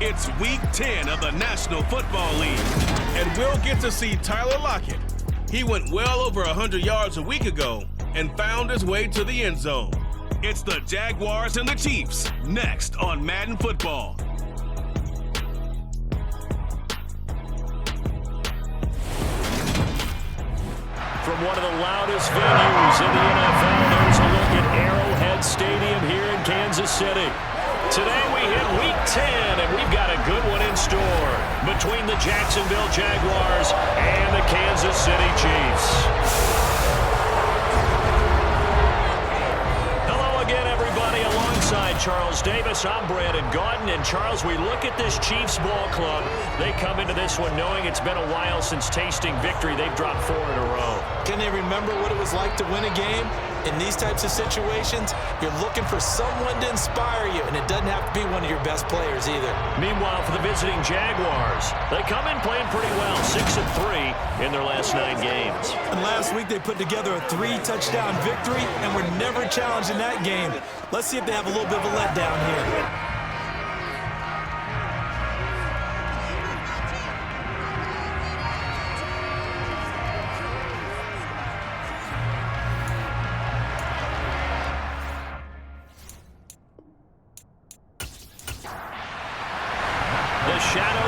It's Week 10 of the National Football League, and we'll get to see Tyler Lockett. He went well over 100 yards a week ago and found his way to the end zone. It's the Jaguars and the Chiefs, next on Madden Football. From one of the loudest venues in the NFL, there's a look at Arrowhead Stadium here in Kansas City. Today we hit Week 10, and we've got a good one in store between the Jacksonville Jaguars and the Kansas City Chiefs. Hello again, everybody. Alongside Charles Davis, I'm Brandon Gaudin. And Charles, we look at this Chiefs ball club. They come into this one knowing it's been a while since tasting victory. They've dropped 4 in a row. Can they remember what it was like to win a game? In these types of situations, you're looking for someone to inspire you, and it doesn't have to be one of your best players either. Meanwhile, for the visiting Jaguars, they come in playing pretty well, 6-3 in their last 9 games. And last week they put together a 3-touchdown victory, and were never challenged in that game. Let's see if they have a little bit of a letdown here.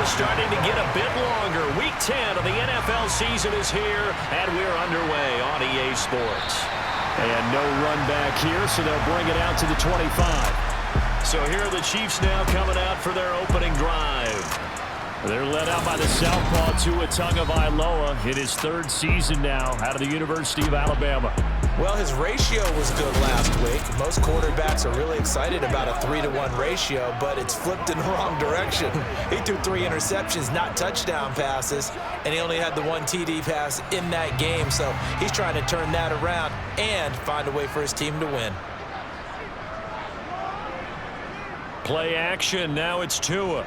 Starting to get a bit longer. Week 10 of the NFL season is here, and we're underway on EA Sports. And no run back here, so they'll bring it out to the 25. So here are the Chiefs now coming out for their opening drive. They're led out by the southpaw Tua Tagovailoa in his 3rd season now out of the University of Alabama. Well, his ratio was good last week. Most quarterbacks are really excited about a 3-to-1 ratio, but it's flipped in the wrong direction. He threw 3 interceptions, not touchdown passes, and he only had the 1 TD pass in that game, so he's trying to turn that around and find a way for his team to win. Play action. Now it's Tua.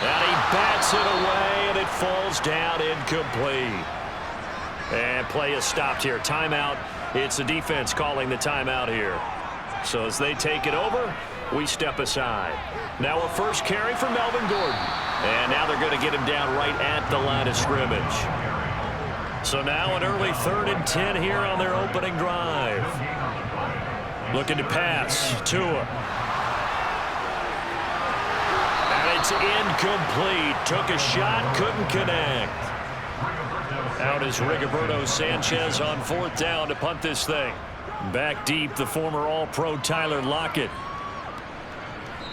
And he bats it away, and it falls down incomplete. And play is stopped here. Timeout. It's the defense calling the timeout here. So as they take it over, we step aside. Now a first carry for Melvin Gordon. And now they're going to get him down right at the line of scrimmage. So now an early 3rd and 10 here on their opening drive. Looking to pass. Tua. And it's incomplete. Took a shot, couldn't connect. Out is Rigoberto Sanchez on 4th down to punt this thing. Back deep, the former All-Pro Tyler Lockett.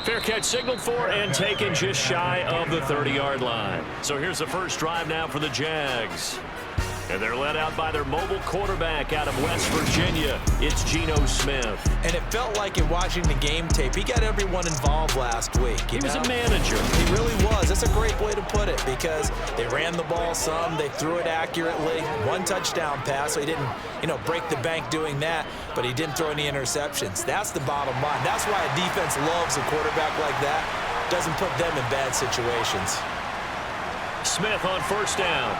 Fair catch signaled for and taken just shy of the 30-yard line. So here's the first drive now for the Jags. And they're led out by their mobile quarterback out of West Virginia. It's Geno Smith. And it felt like in watching the game tape, he got everyone involved last week. He was a manager. He really was. That's a great way to put it because they ran the ball some, they threw it accurately. 1 touchdown pass, so he didn't, break the bank doing that, but he didn't throw any interceptions. That's the bottom line. That's why a defense loves a quarterback like that. Doesn't put them in bad situations. Smith on 1st down.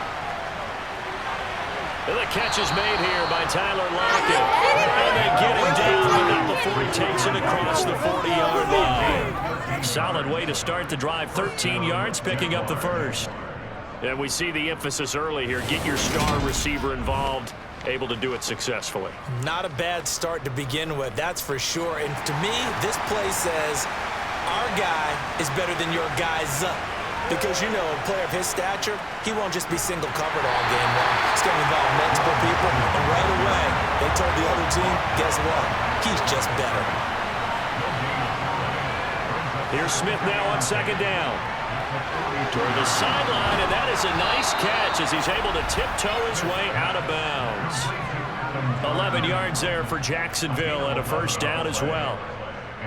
And the catch is made here by Tyler Lockett. And they get him down, but not before he takes it across the 40-yard line. Solid way to start the drive. 13 yards, picking up the first. And we see the emphasis early here. Get your star receiver involved. Able to do it successfully. Not a bad start to begin with, that's for sure. And to me, this play says our guy is better than your guy's. Because, a player of his stature, he won't just be single covered all game long. It's going to involve multiple people. And right away, they told the other team, guess what? He's just better. Here's Smith now on 2nd down. Toward the sideline, and that is a nice catch as he's able to tiptoe his way out of bounds. 11 yards there for Jacksonville and a 1st down as well.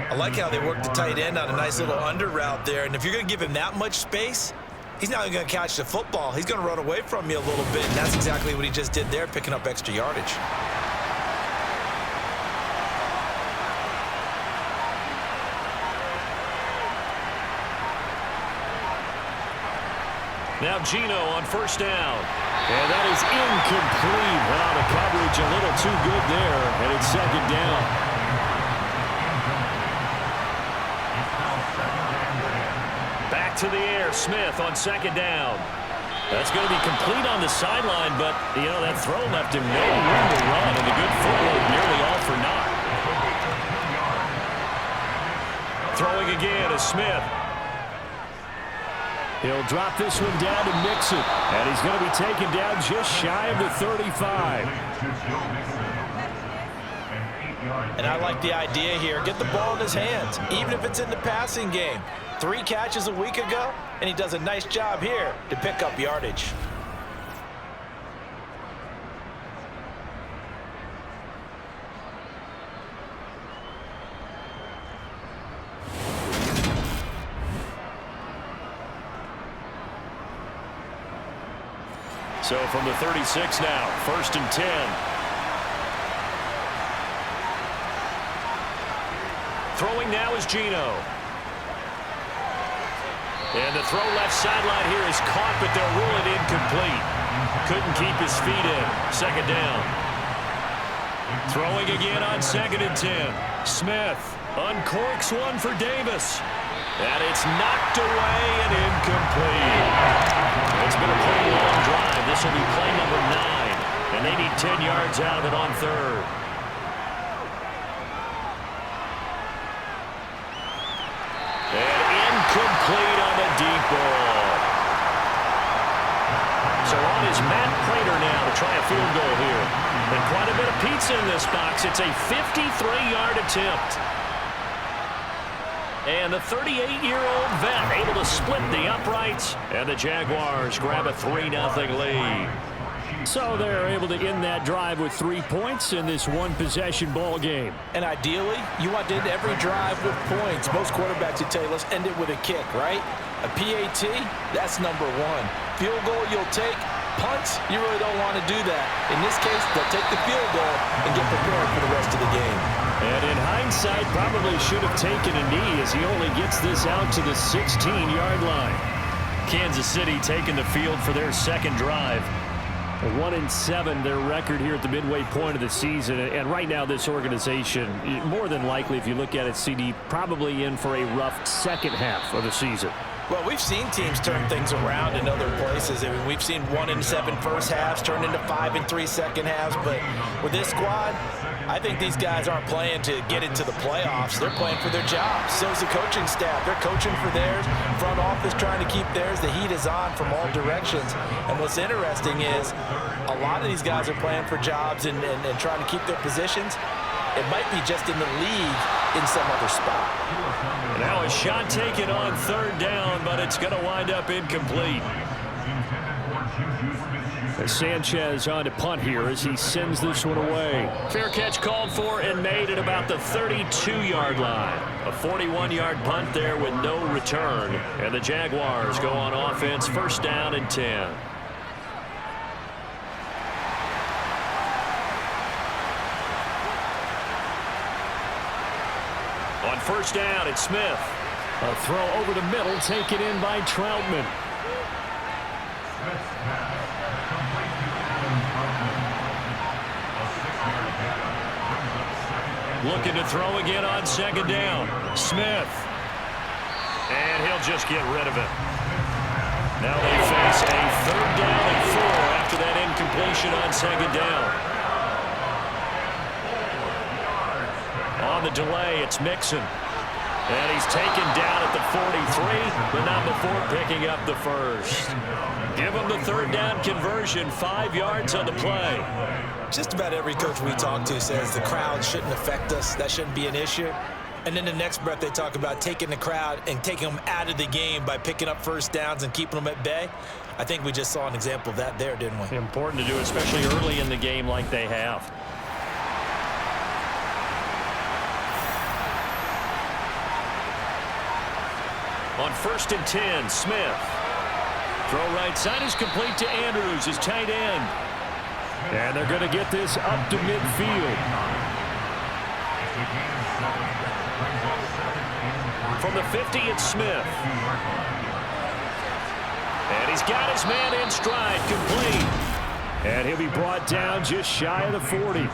I like how they work the tight end on a nice little under route there. And if you're going to give him that much space, he's not even going to catch the football. He's going to run away from you a little bit, and that's exactly what he just did there, picking up extra yardage. Now Geno on 1st down. And that is incomplete. Wow, the coverage a little too good there, and it's 2nd down. back to the air. Smith on second down. That's going to be complete on the sideline, but, you know, that throw left him no room to run, and the good footwork nearly all for naught. Throwing again is Smith. He'll drop this one down to Mixon, and he's going to be taken down just shy of the 35. And I like the idea here. Get the ball in his hands, even if it's in the passing game. 3 catches a week ago, and he does a nice job here to pick up yardage. So from the 36 now, 1st and 10. Throwing now is Geno. And the throw left sideline here is caught, but they'll rule it incomplete. Couldn't keep his feet in. 2nd down. Throwing again on 2nd and 10. Smith uncorks one for Davis. And it's knocked away and incomplete. It's been a pretty long drive. This will be play number 9. And they need 10 yards out of it on 3rd. Complete on the deep ball. So on is Matt Prater now to try a field goal here. And quite a bit of pizza in this box. It's a 53-yard attempt. And the 38-year-old vet able to split the uprights. And the Jaguars grab a 3-0 lead. So they're able to end that drive with 3 points in this one-possession ball game. And ideally, you want to end every drive with points. Most quarterbacks would tell you, let's end it with a kick, right? A PAT, that's number 1. Field goal, you'll take. Punts, you really don't want to do that. In this case, they'll take the field goal and get prepared for the rest of the game. And in hindsight, probably should have taken a knee as he only gets this out to the 16-yard line. Kansas City taking the field for their 2nd drive. 1-7, their record here at the midway point of the season. And right now, this organization, more than likely, if you look at it, CD, probably in for a rough second half of the season. Well, we've seen teams turn things around in other places. I mean, we've seen 1-7 first halves turn into 5-3 second halves. But with this squad, I think these guys aren't playing to get into the playoffs. They're playing for their jobs. So is the coaching staff. They're coaching for theirs. Front office trying to keep theirs. The heat is on from all directions. And what's interesting is a lot of these guys are playing for jobs and trying to keep their positions. It might be just in the league in some other spot. Now a shot taken on 3rd down, but it's going to wind up incomplete. Sanchez on to punt here as he sends this one away. Fair catch called for and made at about the 32-yard line. A 41-yard punt there with no return. And the Jaguars go on offense, 1st down and 10. On 1st down, it's Smith. A throw over the middle, taken in by Troutman. Looking to throw again on 2nd down. Smith. And he'll just get rid of it. Now they face a 3rd down and 4 after that incompletion on 2nd down. On the delay, it's Mixon. And he's taken down at the 43, but not before picking up the 1st. Give him the 3rd down conversion, 5 yards on the play. Just about every coach we talk to says the crowd shouldn't affect us. That shouldn't be an issue. And then the next breath they talk about taking the crowd and taking them out of the game by picking up 1st downs and keeping them at bay. I think we just saw an example of that there, didn't we? Important to do, especially early in the game like they have. On 1st and 10, Smith. Throw right side is complete to Andrews, his tight end. And they're going to get this up to midfield. From the 50, it's Smith. And he's got his man in stride, complete. And he'll be brought down just shy of the 40.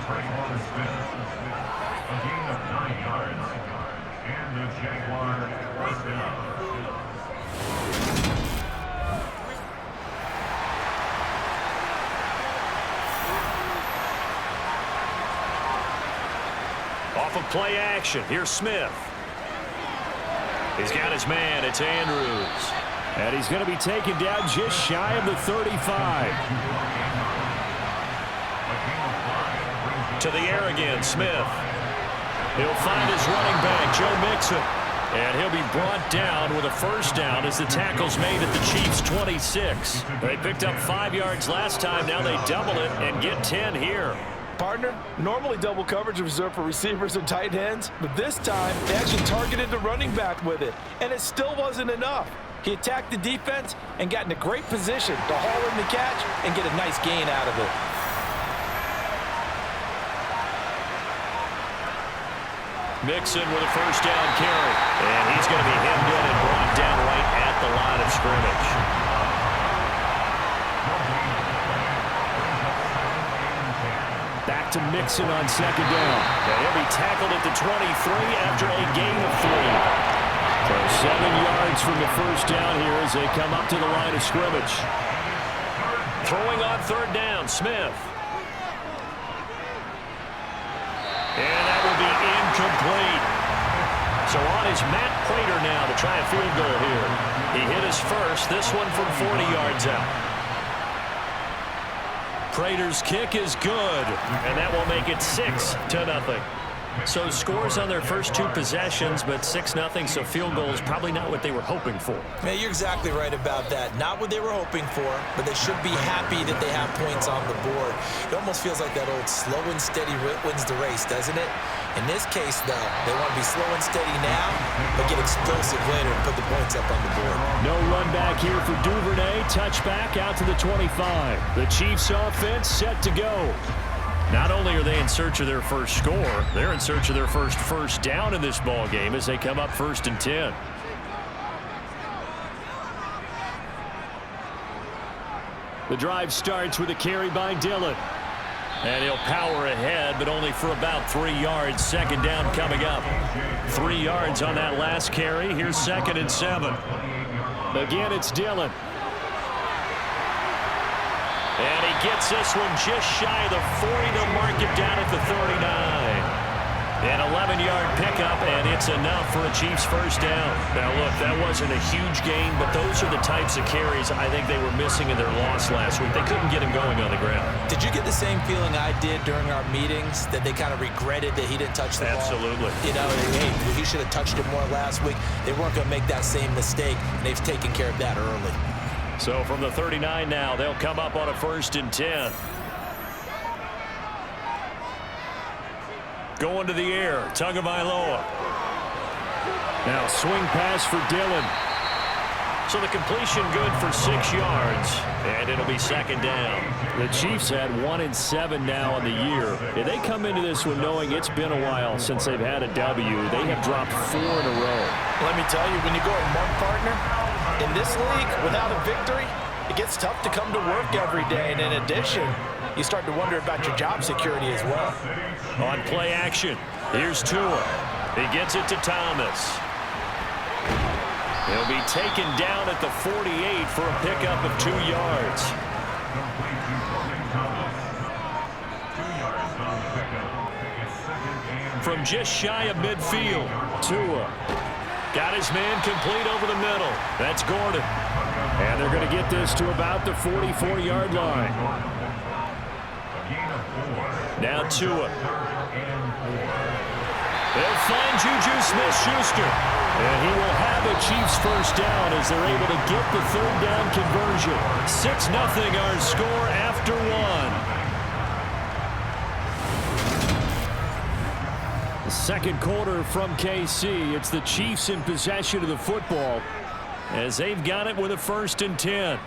Off of play action, here's Smith. He's got his man, it's Andrews. And he's going to be taken down just shy of the 35. To the air again, Smith. He'll find his running back, Joe Mixon. And he'll be brought down with a first down as the tackle's made at the Chiefs' 26. They picked up 5 yards last time. Now they double it and get 10 here. Partner, normally double coverage is reserved for receivers and tight ends, but this time they actually targeted the running back with it, and it still wasn't enough. He attacked the defense and got in a great position to haul in the catch and get a nice gain out of it. Mixon with a first down carry, and he's going to be hemmed in and brought down right at the line of scrimmage. Back to Mixon on second down. And he'll be tackled at the 23 after a gain of 3. So 7 yards from the first down here as they come up to the line of scrimmage. Throwing on third down, Smith. And that will be incomplete. So on is Matt Prater now to try a field goal here. He hit his first, this one from 40 yards out. Prater's kick is good, and that will make it 6-0. So scores on their first 2 possessions, but 6-0, so field goals probably not what they were hoping for. Yeah, you're exactly right about that. Not what they were hoping for, but they should be happy that they have points on the board. It almost feels like that old slow and steady wins the race, doesn't it? In this case, though, they want to be slow and steady now, but get explosive later and put the points up on the board. No run back here for Duvernay. Touchback out to the 25. The Chiefs offense set to go. Not only are they in search of their first score, they're in search of their first down in this ball game as they come up 1st and 10. The drive starts with a carry by Dillon. And he'll power ahead, but only for about 3 yards. Second down coming up. 3 yards on that last carry. Here's 2nd and 7. Again, it's Dillon. And he gets this one just shy of the 40 to mark it down at the 39. An 11-yard pickup, and it's enough for a Chiefs first down. Now, look, that wasn't a huge gain, but those are the types of carries I think they were missing in their loss last week. They couldn't get him going on the ground. Did you get the same feeling I did during our meetings, that they kind of regretted that he didn't touch the ball? Absolutely. You know, hey, he should have touched it more last week. They weren't going to make that same mistake, and they've taken care of that early. So from the 39 now, they'll come up on a 1st and 10. Going to the air, Tagovailoa. Now swing pass for Dillon. So the completion good for 6 yards, and it'll be 2nd down. The Chiefs had 1-7 now on the year. And they come into this one knowing it's been a while since they've had a W. They have dropped 4 in a row. Let me tell you, when you go a month, partner, in this league, without a victory, it gets tough to come to work every day. And in addition, you start to wonder about your job security as well. On play action, here's Tua. He gets it to Thomas. He'll be taken down at the 48 for a pickup of 2 yards. From just shy of midfield, Tua got his man complete over the middle. That's Gordon. And they're going to get this to about the 44-yard line. Now Tua. They'll find Juju Smith-Schuster. And he will have a Chiefs first down as they're able to get the 3rd down conversion. 6-0 our score after 1. The second quarter from KC. It's the Chiefs in possession of the football as they've got it with a 1st and 10.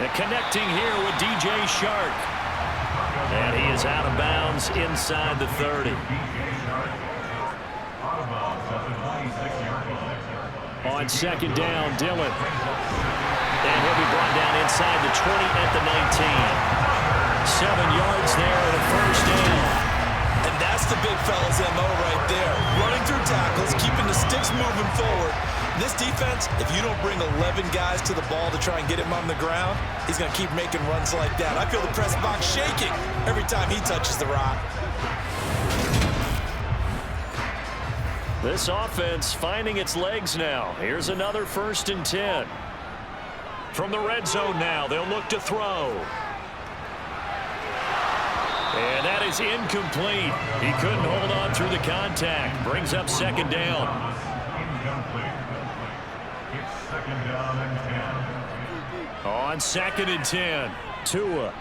And connecting here with DJ Shark. And he is out of bounds inside the 30. On second down, Dillon. And he'll be brought down inside the 20 at the 19. 7 yards there and a first down. And that's the big fella's MO right there. Running through tackles, keeping the sticks moving forward, This defense, if you don't bring 11 guys to the ball to try and get him on the ground, he's going to keep making runs like that. I feel the press box shaking every time he touches the rock. This offense finding its legs now. Here's another 1st and 10. From the red zone now, they'll look to throw. And that is incomplete. He couldn't hold on through the contact. Brings up 2nd down. On 2nd and 10, Tua.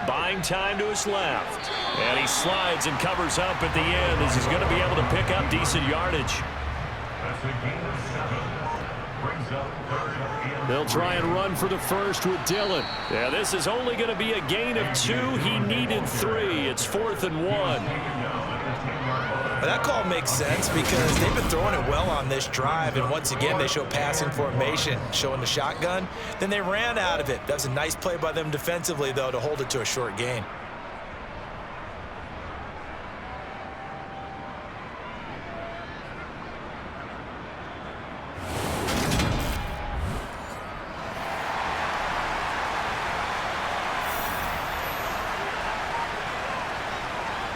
Buying time to his left. And he slides and covers up at the end as he's going to be able to pick up decent yardage. They'll try and run for the first with Dillon. Yeah, this is only going to be a gain of 2. He needed 3. It's 4th and 1. That call makes sense because they've been throwing it well on this drive, and once again they show passing formation, showing the shotgun. Then they ran out of it. That was a nice play by them defensively, though, to hold it to a short gain.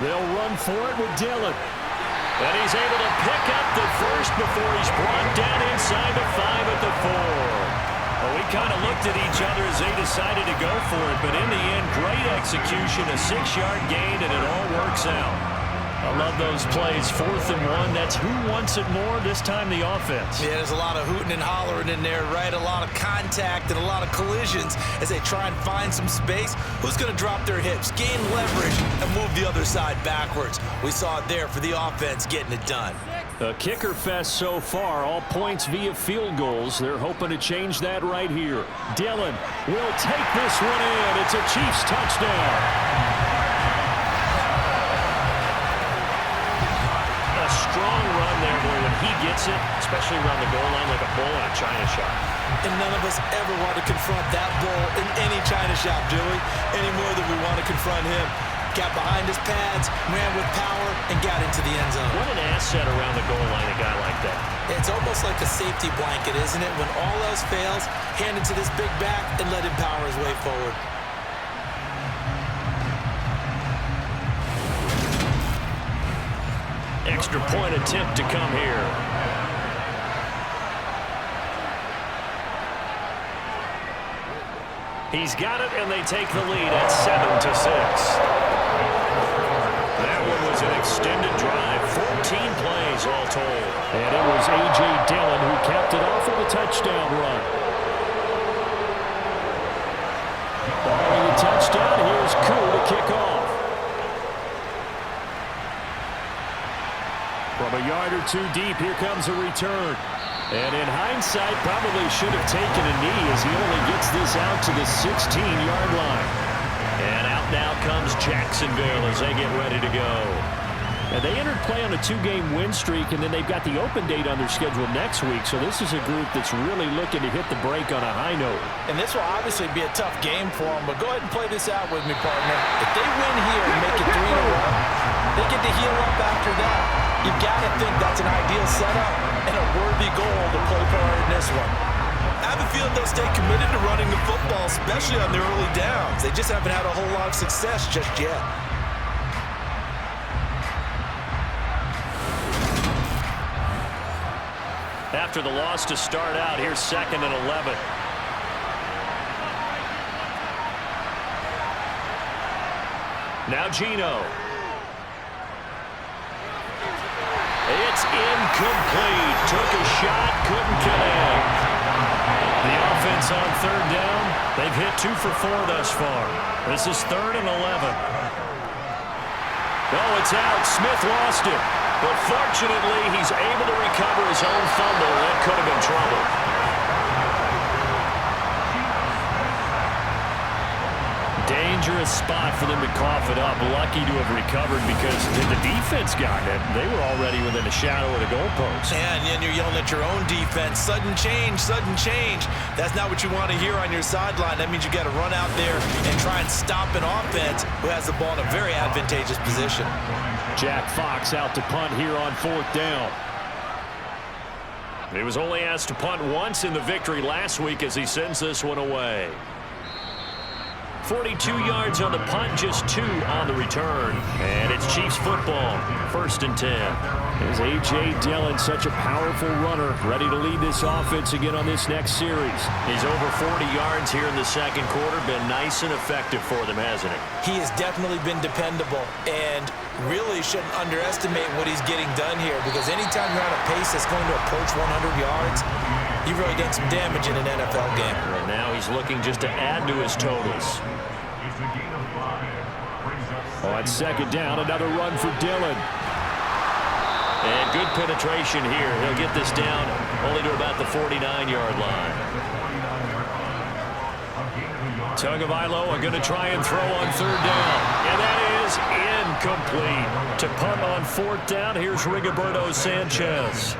They'll run for it with Dillon. And he's able to pick up the first before he's brought down inside the 5 at the 4. Well, we kind of looked at each other as they decided to go for it, but in the end, great execution, a 6-yard gain, and it all works out. I love those plays. 4th and 1. That's who wants it more, this time the offense. Yeah, there's a lot of hooting and hollering in there, right? A lot of contact and a lot of collisions as they try and find some space. Who's going to drop their hips, gain leverage, and move the other side backwards? We saw it there for the offense getting it done. A kicker fest so far, all points via field goals. They're hoping to change that right here. Dillon will take this one in. It's a Chiefs touchdown. Strong run there, boy, when he gets it, especially around the goal line, like a bull in a China shop. And none of us ever want to confront that bull in any China shop, do we? Any more than we want to confront him. Got behind his pads, ran with power, and got into the end zone. What an asset around the goal line, a guy like that. It's almost like a safety blanket, isn't it? When all else fails, hand it to this big back and let him power his way forward. Extra point attempt to come here. He's got it, and they take the lead at 7-6. That one was an extended drive, 14 plays all told. And it was A.J. Dillon who capped it off with a touchdown run. Following the touchdown, here's Koo to kick off. From a yard or 2 deep, here comes a return. And in hindsight, probably should have taken a knee as he only gets this out to the 16-yard line. And out now comes Jacksonville as they get ready to go. And they entered play on a 2-game win streak, and then they've got the open date on their schedule next week. So this is a group that's really looking to hit the break on a high note. And this will obviously be a tough game for them, but go ahead and play this out with me, partner. If they win here and make it 3 in a row, they get to heal up after that. You've got to think that's an ideal setup and a worthy goal to play part in this one. I have a feeling they'll stay committed to running the football, especially on their early downs. They just haven't had a whole lot of success just yet. After the loss to start out, here's 2nd and 11. Now Geno. It's incomplete. Took a shot, couldn't connect. The offense on 3rd down. They've hit 2 for 4 thus far. This is 3rd and 11. Oh, it's out. Smith lost it. But fortunately, he's able to recover his own fumble. That could have been trouble. Dangerous spot for them to cough it up. Lucky to have recovered because if the defense got it, they were already within a shadow of the goalpost. And then you're yelling at your own defense. Sudden change, sudden change. That's not what you want to hear on your sideline. That means you got to run out there and try and stop an offense who has the ball in a very advantageous position. Jack Fox out to punt here on 4th down. He was only asked to punt once in the victory last week as he sends this one away. 42 yards on the punt, just 2 on the return. And it's Chiefs football, 1st and 10. There's A.J. Dillon, such a powerful runner, ready to lead this offense again on this next series. He's over 40 yards here in the second quarter. Been nice and effective for them, hasn't he? He has definitely been dependable, and really shouldn't underestimate what he's getting done here, because anytime you're on a pace that's going to approach 100 yards, you've really done some damage in an NFL game. And now he's looking just to add to his totals. On 2nd down, another run for Dillon. And good penetration here. He'll get this down only to about the 49-yard line. Tagovailoa are going to try and throw on 3rd down. And that is incomplete. To punt on 4th down, here's Rigoberto Sanchez.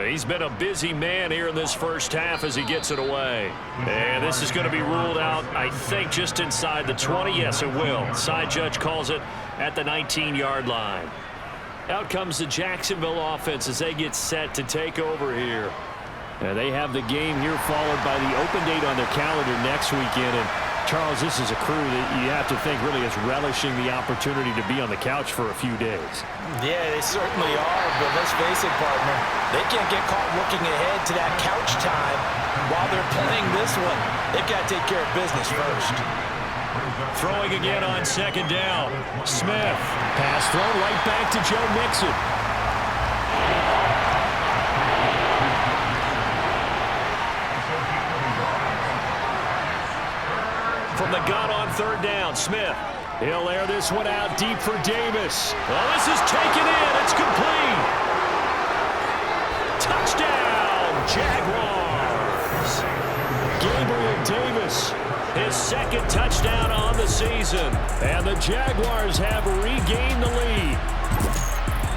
He's been a busy man here in this first half as he gets it away. And this is going to be ruled out, I think, just inside the 20. Yes, it will. Side judge calls it at the 19-yard line. Out comes the Jacksonville offense as they get set to take over here. And they have the game here followed by the open date on their calendar next weekend. And Charles, this is a crew that you have to think really is relishing the opportunity to be on the couch for a few days. Yeah, they certainly are, but let's face it, partner, they can't get caught looking ahead to that couch time while they're playing this one. They've got to take care of business first. Throwing again on 2nd down. Smith. Pass thrown right back to Joe Mixon. From the gun on 3rd down, Smith. He'll air this one out deep for Davis. Well, this is taken in. It's complete. Touchdown, Jaguars. Gabriel Davis, his 2nd touchdown on the season. And the Jaguars have regained the lead.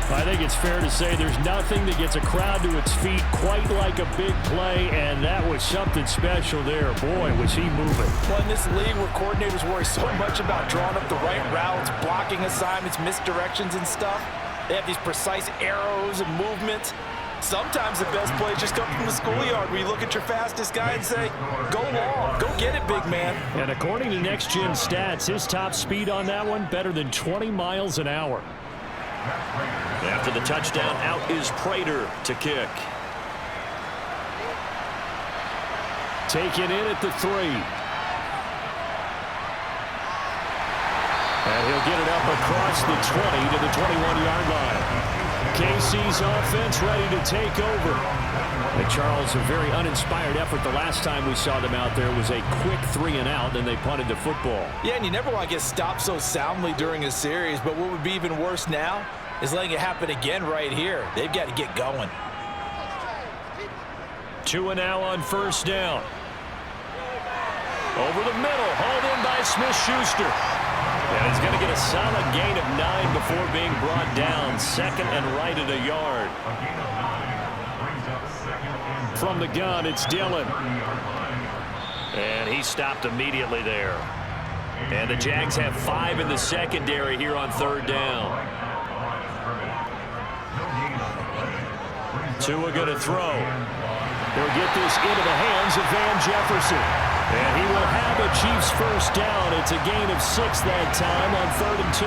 I think it's fair to say there's nothing that gets a crowd to its feet quite like a big play, and that was something special there. Boy, was he moving. Well, in this league where coordinators worry so much about drawing up the right routes, blocking assignments, misdirections and stuff, they have these precise arrows and movements. Sometimes the best plays just come from the schoolyard where you look at your fastest guy and say, go long, go get it, big man. And according to Next Gen Stats, his top speed on that one, better than 20 miles an hour. After the touchdown, out is Prater to kick. Taken in at the 3. And he'll get it up across the 20 to the 21-yard line. KC's offense ready to take over. And Charles, a very uninspired effort the last time we saw them out there was a quick 3 and out, and they punted the football. Yeah, and you never want to get stopped so soundly during a series, but what would be even worse now is letting it happen again right here. They've got to get going. 2 and now on 1st down. Over the middle, hauled in by Smith-Schuster. And he's going to get a solid gain of 9 before being brought down. 2nd and right at a yard. From the gun, it's Dillon. And he stopped immediately there. And the Jags have 5 in the secondary here on 3rd down. Tua going to throw. They'll get this into the hands of Van Jefferson. And he will have a Chiefs 1st down. It's a gain of 6 that time on 3rd and 2.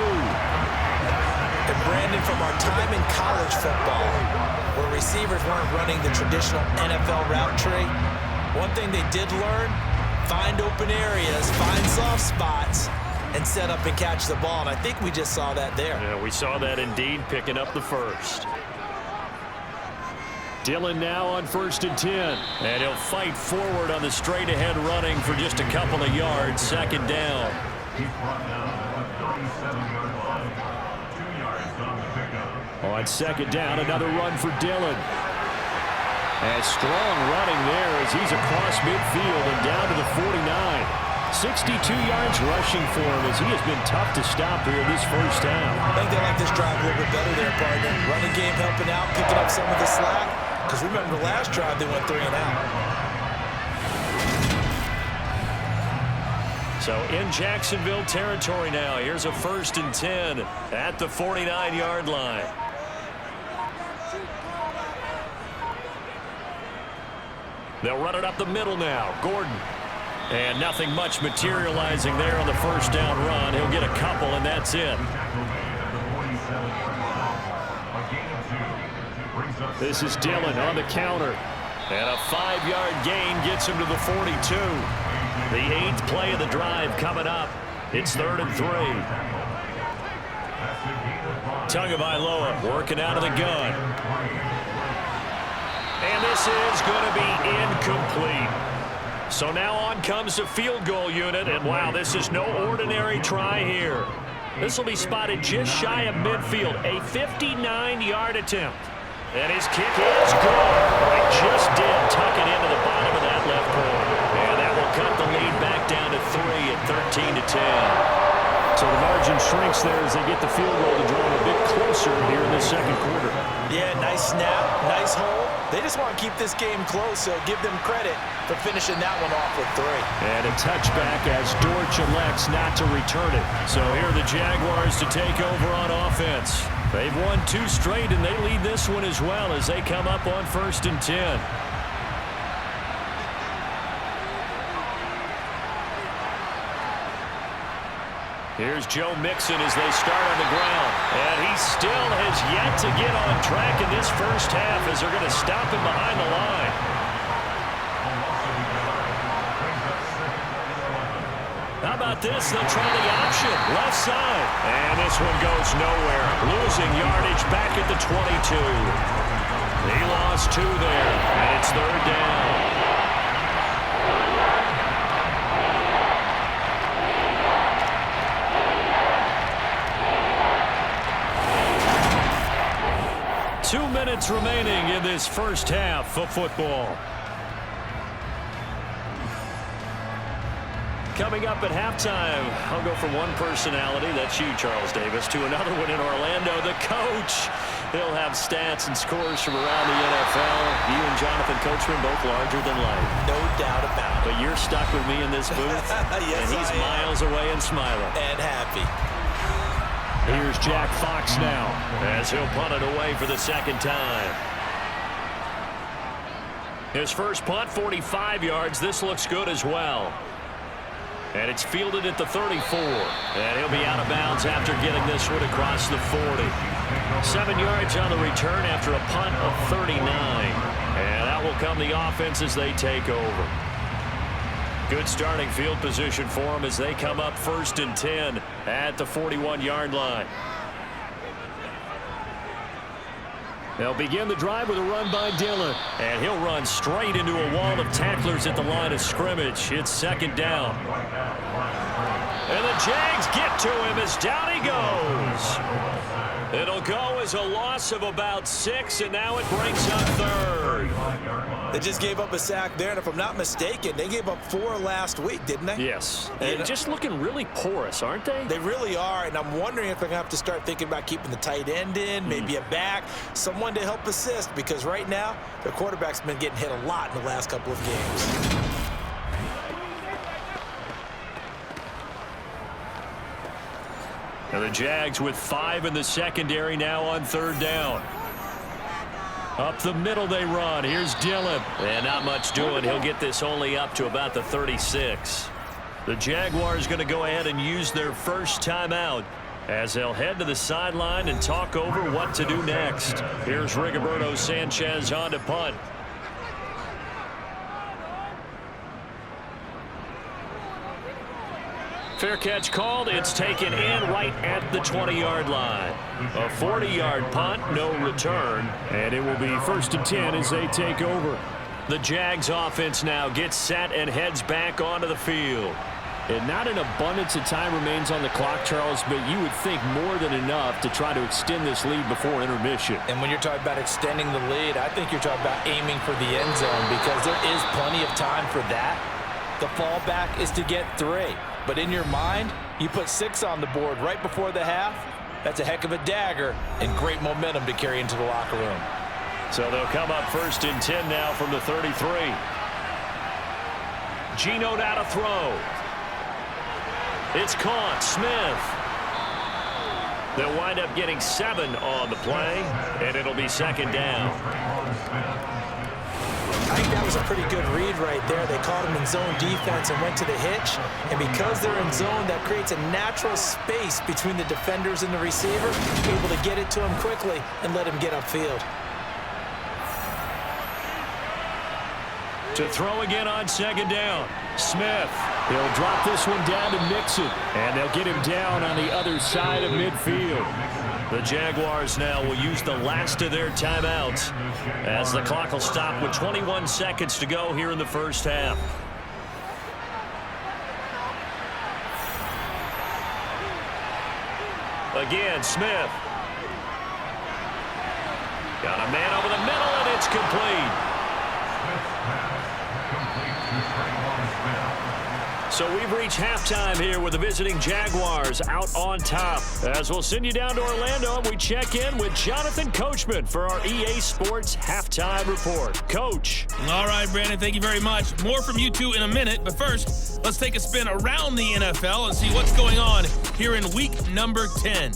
And Brandon, from our time in college football, where receivers weren't running the traditional NFL route tree, one thing they did learn, find open areas, find soft spots, and set up and catch the ball. And I think we just saw that there. Yeah, we saw that indeed, picking up the 1st. Dillon now on 1st and 10. And he'll fight forward on the straight-ahead running for just a couple of yards. 2nd down. On 2nd down, another run for Dillon. And strong running there as he's across midfield and down to the 49. 62 yards rushing for him as he has been tough to stop here this first half. I think they like this drive a little bit better there, partner. Running game helping out, picking up some of the slack. Because remember, the last drive they went 3 and out. So in Jacksonville territory now. Here's a 1st and 10 at the 49-yard line. They'll run it up the middle now. Gordon. And nothing much materializing there on the first down run. He'll get a couple, and that's it. This is Dillon on the counter. And a 5-yard gain gets him to the 42. The 8th play of the drive coming up. It's 3rd and 3. Tagovailoa working out of the gun. And this is going to be incomplete. So now on comes the field goal unit. And wow, this is no ordinary try here. This will be spotted just shy of midfield. A 59-yard attempt. And his kick is good. It just did tuck it into the bottom of that left corner. And that will cut the lead back down to 3 at 13-10. So the margin shrinks there as they get the field goal to draw a bit closer here in the second quarter. Yeah, nice snap, nice hold. They just want to keep this game close, so give them credit for finishing that one off with 3. And a touchback as Dortch elects not to return it. So here are the Jaguars to take over on offense. They've won 2 straight, and they lead this one as well as they come up on 1st and 10. Here's Joe Mixon as they start on the ground. And he still has yet to get on track in this first half as they're going to stop him behind the line. How about this? They'll try the option. Left side. And this one goes nowhere. Losing yardage back at the 22. He lost 2 there. And it's 3rd down. Two minutes remaining in this first half of football. Coming up at halftime, I'll go from one personality, that's you, Charles Davis, to another one in Orlando, the coach. He'll have stats and scores from around the NFL. You and Jonathan Coachman both larger than life. No doubt about it. But you're stuck with me in this booth, yes, and he's miles away and smiling. And happy. Here's Jack Fox now, as he'll punt it away for the second time. His first punt, 45 yards. This looks good as well. And it's fielded at the 34. And he'll be out of bounds after getting this one across the 40. 7 yards on the return after a punt of 39. And that will come the offense as they take over. Good starting field position for them as they come up 1st and 10 at the 41-yard line. They'll begin the drive with a run by Dillon. And he'll run straight into a wall of tacklers at the line of scrimmage. It's 2nd down. And the Jags get to him as down he goes. It'll go as a loss of about 6, and now it brings up 3rd. They just gave up a sack there, and if I'm not mistaken, they gave up 4 last week, didn't they? Yes. And just looking really porous, aren't they? They really are, and I'm wondering if they're going to have to start thinking about keeping the tight end in, maybe a back, someone to help assist, because right now, their quarterback's been getting hit a lot in the last couple of games. And the Jags with 5 in the secondary now on 3rd down. Up the middle they run. Here's Dillon. And not much doing. He'll get this only up to about the 36. The Jaguars going to go ahead and use their first timeout as they'll head to the sideline and talk over what to do next. Here's Rigoberto Sanchez on to punt. Fair catch called. It's taken in right at the 20-yard line. A 40-yard punt, no return. And it will be 1st and 10 as they take over. The Jags offense now gets set and heads back onto the field. And not an abundance of time remains on the clock, Charles, but you would think more than enough to try to extend this lead before intermission. And when you're talking about extending the lead, I think you're talking about aiming for the end zone, because there is plenty of time for that. The fallback is to get 3. But in your mind, you put 6 on the board right before the half. That's a heck of a dagger and great momentum to carry into the locker room. So they'll come up 1st and 10 now from the 33. Geno now to throw. It's caught. Smith. They'll wind up getting 7 on the play, and it'll be 2nd down. I think that was a pretty good read right there. They caught him in zone defense and went to the hitch. And because they're in zone, that creates a natural space between the defenders and the receiver, able to get it to him quickly and let him get upfield. To throw again on second down, Smith. He'll drop this one down to Mixon, and they'll get him down on the other side of midfield. The Jaguars now will use the last of their timeouts as the clock will stop with 21 seconds to go here in the first half. Again, Smith. Got a man over the middle, and it's complete. So we've reached halftime here with the visiting Jaguars out on top. As we'll send you down to Orlando, and we check in with Jonathan Coachman for our EA Sports Halftime Report. Coach. All right, Brandon, thank you very much. More from you two in a minute, but first, let's take a spin around the NFL and see what's going on here in week number 10.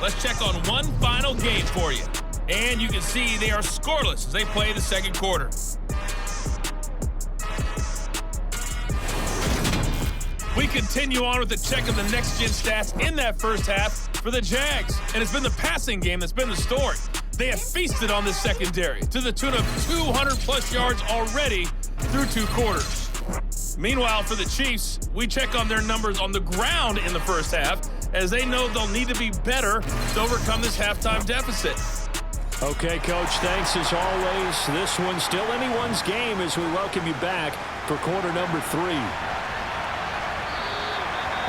Let's check on one final game for you. And you can see they are scoreless as they play the second quarter. We continue on with the check of the next-gen stats in that first half for the Jags. And it's been the passing game that's been the story. They have feasted on this secondary to the tune of 200-plus yards already through 2 quarters. Meanwhile, for the Chiefs, we check on their numbers on the ground in the first half, as they know they'll need to be better to overcome this halftime deficit. Okay, Coach, thanks as always. This one's still anyone's game as we welcome you back for quarter number 3.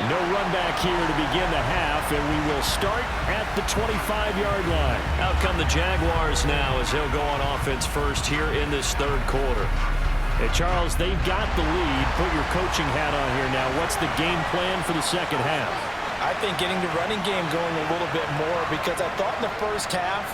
No run back here to begin the half, and we will start at the 25-yard line. Out come the Jaguars now as they'll go on offense first here in this third quarter. Hey, Charles, they've got the lead. Put your coaching hat on here now. What's the game plan for the second half? I think getting the running game going a little bit more, because I thought in the first half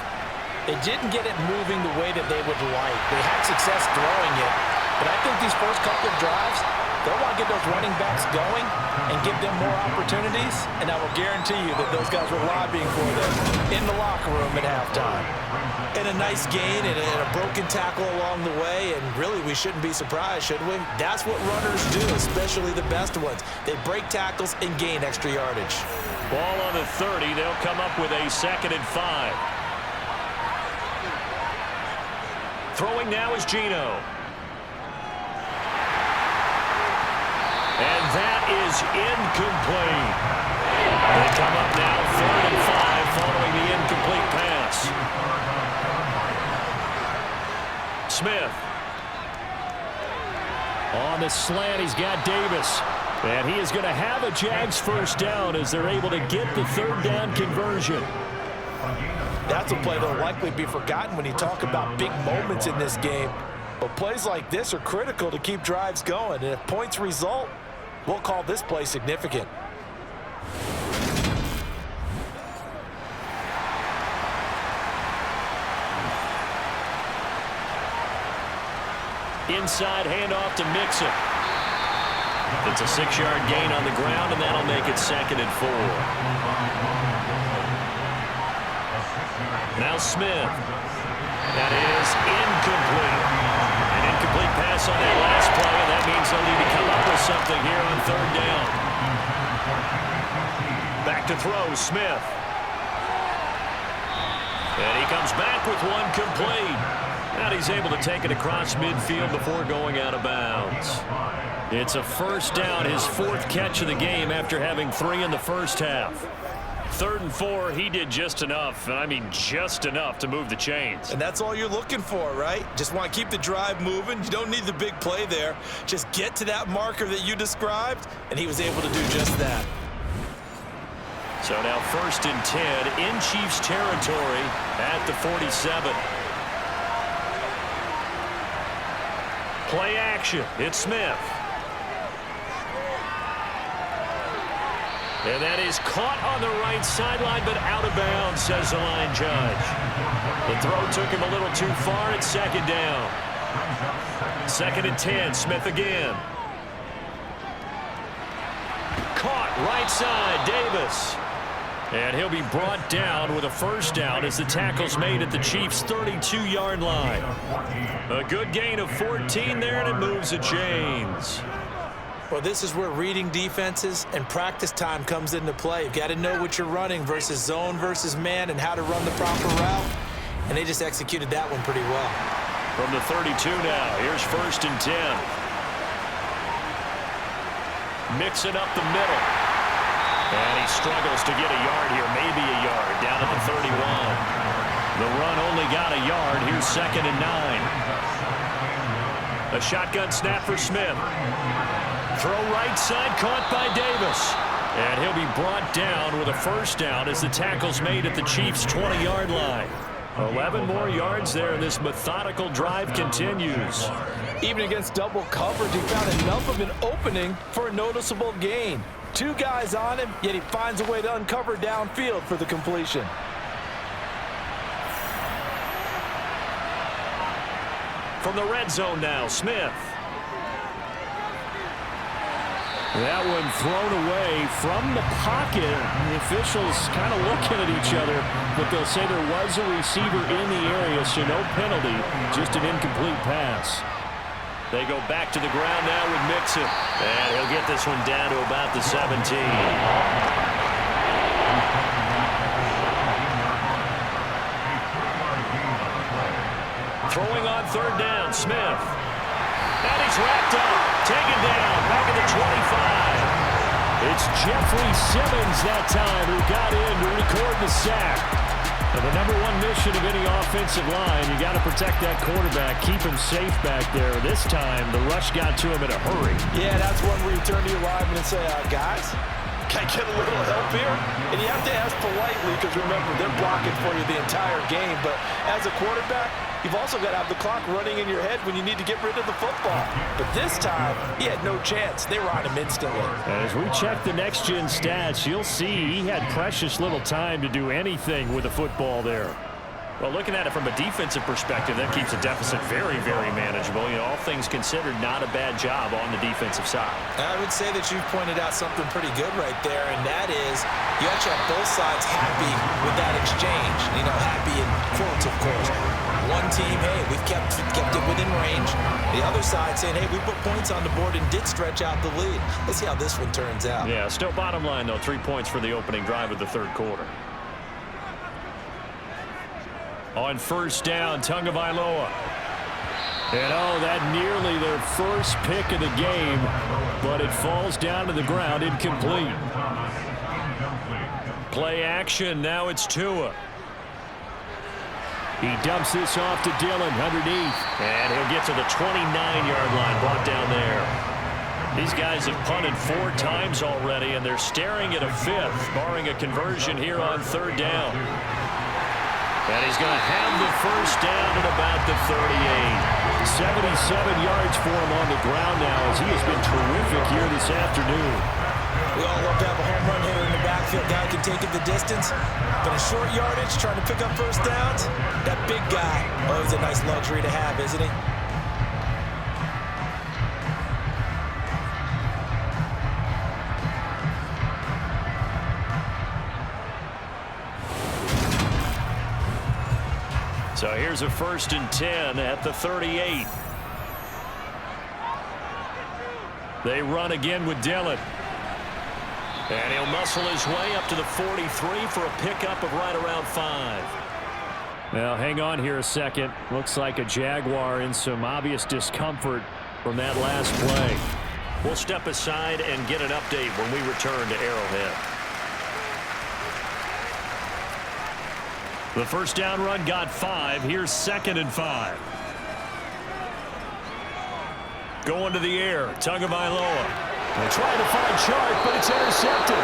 they didn't get it moving the way that they would like. They had success throwing it, but I think these first couple of drives, they'll want to get those running backs going and give them more opportunities, and I will guarantee you that those guys were lobbying for them in the locker room at halftime. And a nice gain and a broken tackle along the way, and really we shouldn't be surprised, should we? That's what runners do, especially the best ones. They break tackles and gain extra yardage. Ball on the 30. They'll come up with a 2nd and 5. Throwing now is Geno. And that is incomplete. They come up now 3rd and 5 following the incomplete pass. Smith. On the slant, he's got Davis. And he is going to have a Jags first down as they're able to get the 3rd down conversion. That's a play that will likely be forgotten when you talk about big moments in this game. But plays like this are critical to keep drives going. And if points result, we'll call this play significant. Inside handoff to Mixon. It's a 6-yard gain on the ground, and that'll make it 2nd and 4. Now Smith. That is incomplete. An incomplete pass on that last play, and that means they'll need to come up with something here on 3rd down. Back to throw, Smith. And he comes back with one complete. And he's able to take it across midfield before going out of bounds. It's a first down, his 4th catch of the game after having 3 in the first half. 3rd and 4, he did just enough, and I mean just enough to move the chains. And that's all you're looking for, right? Just want to keep the drive moving. You don't need the big play there. Just get to that marker that you described, and he was able to do just that. So now 1st and 10 in Chiefs territory at the 47. Play action. It's Smith. And that is caught on the right sideline, but out of bounds, says the line judge. The throw took him a little too far. It's second down. 2nd and 10. Smith again. Caught right side. Davis. And he'll be brought down with a first down as the tackle's made at the Chiefs' 32-yard line. A good gain of 14 there, and it moves the chains. Well, this is where reading defenses and practice time comes into play. You've got to know what you're running versus zone versus man and how to run the proper route. And they just executed that one pretty well. From the 32 now, here's 1st and 10. Mixing up the middle. And he struggles to get a yard here, maybe a yard, down at the 31. The run only got a yard. Here's 2nd and 9. A shotgun snap for Smith. Throw right side, caught by Davis. And he'll be brought down with a first down as the tackle's made at the Chiefs' 20-yard line. 11 more yards there, and this methodical drive continues. Even against double coverage, he found enough of an opening for a noticeable gain. 2 guys on him, yet he finds a way to uncover downfield for the completion. From the red zone now, Smith. That one thrown away from the pocket. The officials kind of looking at each other, but they'll say there was a receiver in the area, so no penalty, just an incomplete pass. They go back to the ground now with Mixon. And he'll get this one down to about the 17. Throwing on 3rd down, Smith. And he's wrapped up. Taken down, back at the 25. It's Jeffrey Simmons that time who got in to record the sack. And the number 1 mission of any offensive line, you got to protect that quarterback, keep him safe back there. This time, the rush got to him in a hurry. Yeah, that's one where you turn to your lineman and say, guys, can I get a little help here? And you have to ask politely because, remember, they're blocking for you the entire game. But as a quarterback, you've also got to have the clock running in your head when you need to get rid of the football. But this time, he had no chance. They were on him instantly. And as we check the next-gen stats, you'll see he had precious little time to do anything with the football there. Well, looking at it from a defensive perspective, that keeps the deficit very, very manageable. You know, all things considered, not a bad job on the defensive side. I would say that you've pointed out something pretty good right there, and that is you actually have both sides happy with that exchange. You know, happy in quotes, of course. One team, hey, we've kept it within range. The other side saying, hey, we put points on the board and did stretch out the lead. Let's see how this one turns out. Yeah, still bottom line, though, 3 points for the opening drive of the 3rd quarter. On 1st down, Tagovailoa. And that nearly their first pick of the game, but it falls down to the ground incomplete. Play action, now it's Tua. He dumps this off to Dillon underneath. And he'll get to the 29-yard line, brought down there. These guys have punted 4 times already, and they're staring at a 5th, barring a conversion here on 3rd down. And he's going to have the first down at about the 38. 77 yards for him on the ground now as he has been terrific here this afternoon. We all love to have a home run hitter in the backfield. Guy can take it the distance. But a short yardage, trying to pick up first downs, that big guy, always a nice luxury to have, isn't he? So here's a 1st and 10 at the 38. They run again with Dillon. And he'll muscle his way up to the 43 for a pickup of right around 5. Well, hang on here a second. Looks like a Jaguar in some obvious discomfort from that last play. We'll step aside and get an update when we return to Arrowhead. The first down run got 5. Here's 2nd and 5. Going to the air, Tagovailoa. They try to find Chark, but it's intercepted.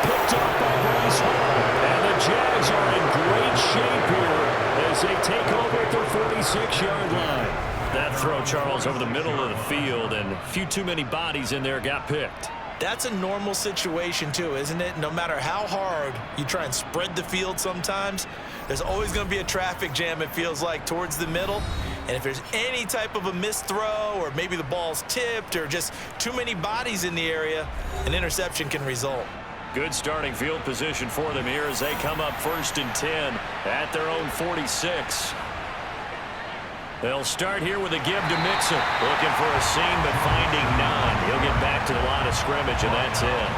Picked up by Bryce Hall. And the Jags are in great shape here as they take over at their 46-yard line. That throw, Charles, over the middle of the field, and a few too many bodies in there got picked. That's a normal situation too, isn't it? No matter how hard you try and spread the field sometimes, there's always going to be a traffic jam, it feels like, towards the middle. And if there's any type of a missed throw or maybe the ball's tipped or just too many bodies in the area, an interception can result. Good starting field position for them here as they come up 1st and 10 at their own 46. They'll start here with a give to Mixon. Looking for a seam, but finding none. He'll get back to the line of scrimmage, and that's it.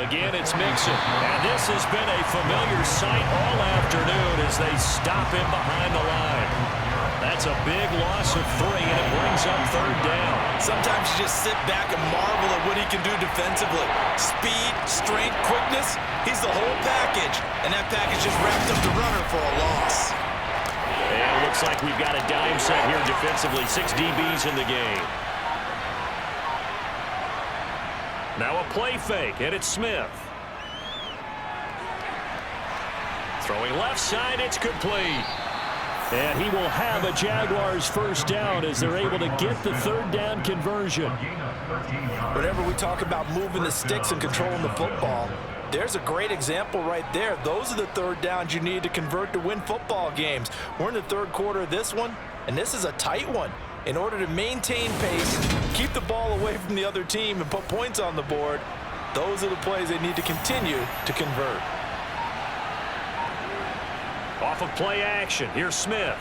Again, it's Mixon. And this has been a familiar sight all afternoon as they stop him behind the line. That's a big loss of 3, and it brings up 3rd down. Sometimes you just sit back and marvel at what he can do defensively. Speed, strength, quickness, he's the whole package. And that package just wrapped up the runner for a loss. And it looks like we've got a dime set here defensively. 6 DBs in the game. Now a play fake, and it's Smith. Throwing left side, it's complete. And he will have a Jaguars 1st down as they're able to get the 3rd down conversion. Whenever we talk about moving the sticks and controlling the football, there's a great example right there. Those are the 3rd downs you need to convert to win football games. We're in the 3rd quarter of this one, and this is a tight one. In order to maintain pace, keep the ball away from the other team, and put points on the board, those are the plays they need to continue to convert. Off of play action, here's Smith.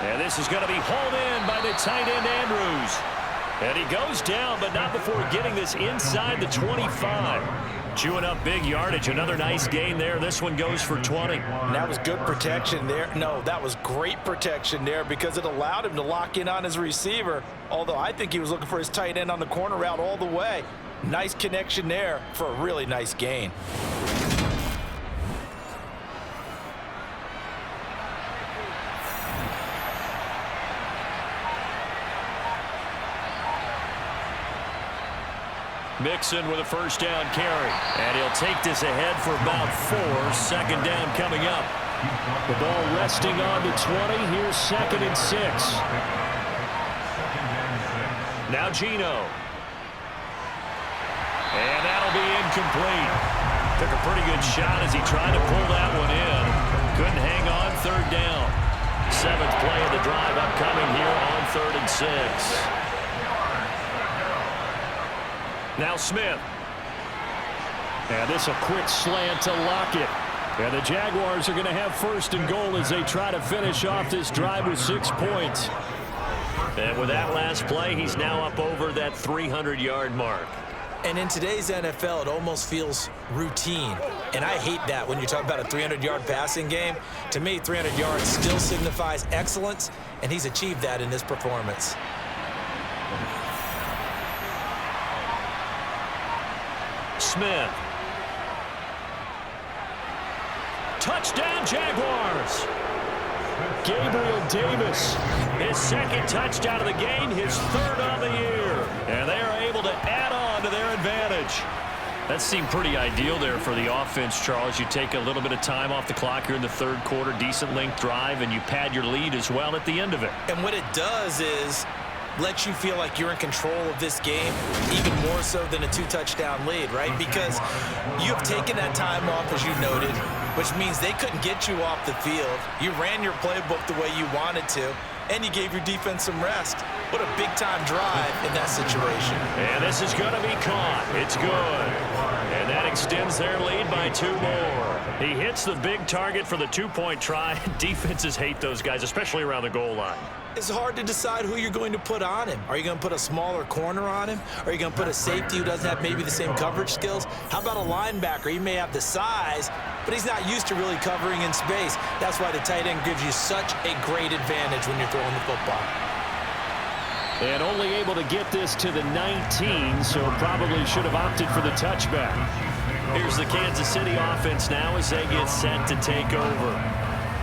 And this is going to be hauled in by the tight end Andrews. And he goes down, but not before getting this inside the 25. Chewing up big yardage. Another nice gain there. This one goes for 20. And that was good protection there. No, that was great protection there because it allowed him to lock in on his receiver. Although I think he was looking for his tight end on the corner route all the way. Nice connection there for a really nice gain. Mixon with a 1st down carry. And he'll take this ahead for about 4. 2nd down coming up. The ball resting on the 20. Here's 2nd and 6. Now Geno. And that'll be incomplete. Took a pretty good shot as he tried to pull that one in. Couldn't hang on. 3rd down. 7th play of the drive upcoming here on 3rd and 6. Now Smith. And this a quick slant to Lockett. And the Jaguars are going to have 1st and goal as they try to finish off this drive with 6 points. And with that last play, he's now up over that 300-yard mark. And in today's NFL, it almost feels routine. And I hate that when you talk about a 300-yard passing game. To me, 300 yards still signifies excellence, and he's achieved that in this performance. Smith. Touchdown, Jaguars. Gabriel Davis. His 2nd touchdown of the game, his 3rd on the year. And they are able to add on to their advantage. That seemed pretty ideal there for the offense, Charles. You take a little bit of time off the clock here in the 3rd quarter, decent length drive, and you pad your lead as well at the end of it. And what it does is let you feel like you're in control of this game, even more so than a 2-touchdown lead, right? Because you have taken that time off, as you noted, which means they couldn't get you off the field. You ran your playbook the way you wanted to, and you gave your defense some rest. What a big-time drive in that situation. And this is going to be caught. It's good. And that extends their lead by 2 more. He hits the big target for the 2-point try. Defenses hate those guys, especially around the goal line. It's hard to decide who you're going to put on him. Are you going to put a smaller corner on him? Are you going to put a safety who doesn't have maybe the same coverage skills? How about a linebacker? He may have the size, but he's not used to really covering in space. That's why the tight end gives you such a great advantage when you're throwing the football. And only able to get this to the 19, so probably should have opted for the touchback. Here's the Kansas City offense now as they get set to take over.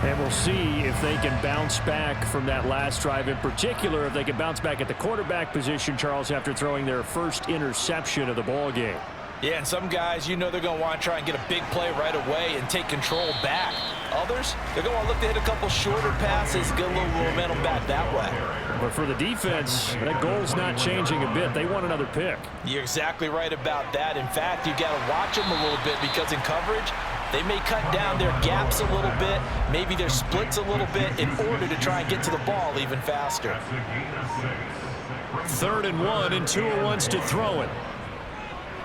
And we'll see if they can bounce back from that last drive. In particular, if they can bounce back at the quarterback position, Charles, after throwing their 1st interception of the ball game. Yeah, and some guys, you know they're going to want to try and get a big play right away and take control back. Others, they're going to look to hit a couple shorter passes, get a little momentum back that way. But for the defense, that goal's not changing a bit. They want another pick. You're exactly right about that. In fact, you got to watch them a little bit because in coverage, they may cut down their gaps a little bit, maybe their splits a little bit in order to try and get to the ball even faster. 3rd and 1, and Tua wants to throw it.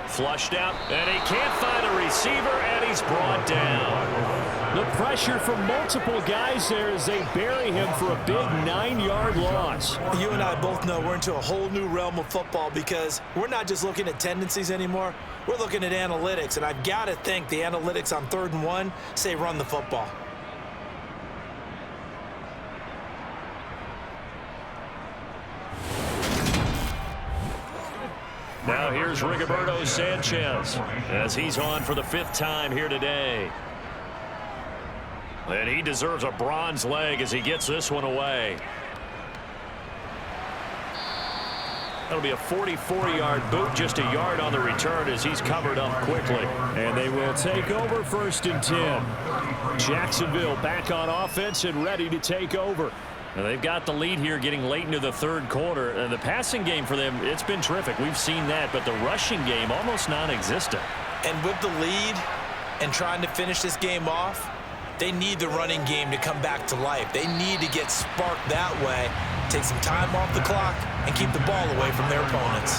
Flushed out, and he can't find a receiver, and he's brought down. The pressure from multiple guys there as they bury him for a big 9-yard loss. You and I both know we're into a whole new realm of football because we're not just looking at tendencies anymore. We're looking at analytics, and I've got to think the analytics on 3rd and 1 say run the football. Now here's Rigoberto Sanchez as he's on for the 5th time here today. And he deserves a bronze leg as he gets this one away. That'll be a 44-yard boot, just a yard on the return as he's covered up quickly. And they will take over 1st and 10. Jacksonville back on offense and ready to take over. Now they've got the lead here getting late into the 3rd quarter. And the passing game for them, it's been terrific. We've seen that, but the rushing game almost non-existent. And with the lead and trying to finish this game off, they need the running game to come back to life. They need to get sparked that way, take some time off the clock, and keep the ball away from their opponents.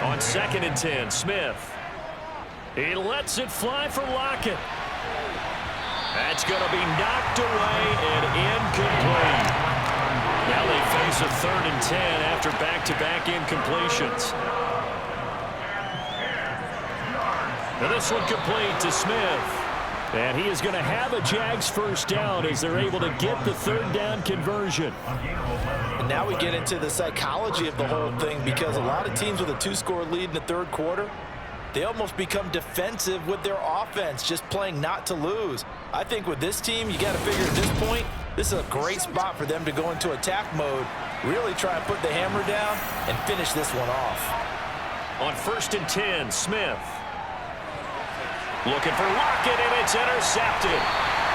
On 2nd and 10, Smith. He lets it fly for Lockett. That's going to be knocked away and incomplete. Now they face a 3rd and 10 after back-to-back incompletions. Now this one complete to Smith. And he is going to have a Jags 1st down as they're able to get the 3rd down conversion. And now we get into the psychology of the whole thing because a lot of teams with a 2-score lead in the 3rd quarter, they almost become defensive with their offense, just playing not to lose. I think with this team, you got to figure at this point, this is a great spot for them to go into attack mode, really try and put the hammer down and finish this one off. On 1st and 10, Smith. Looking for Lockett, and it's intercepted.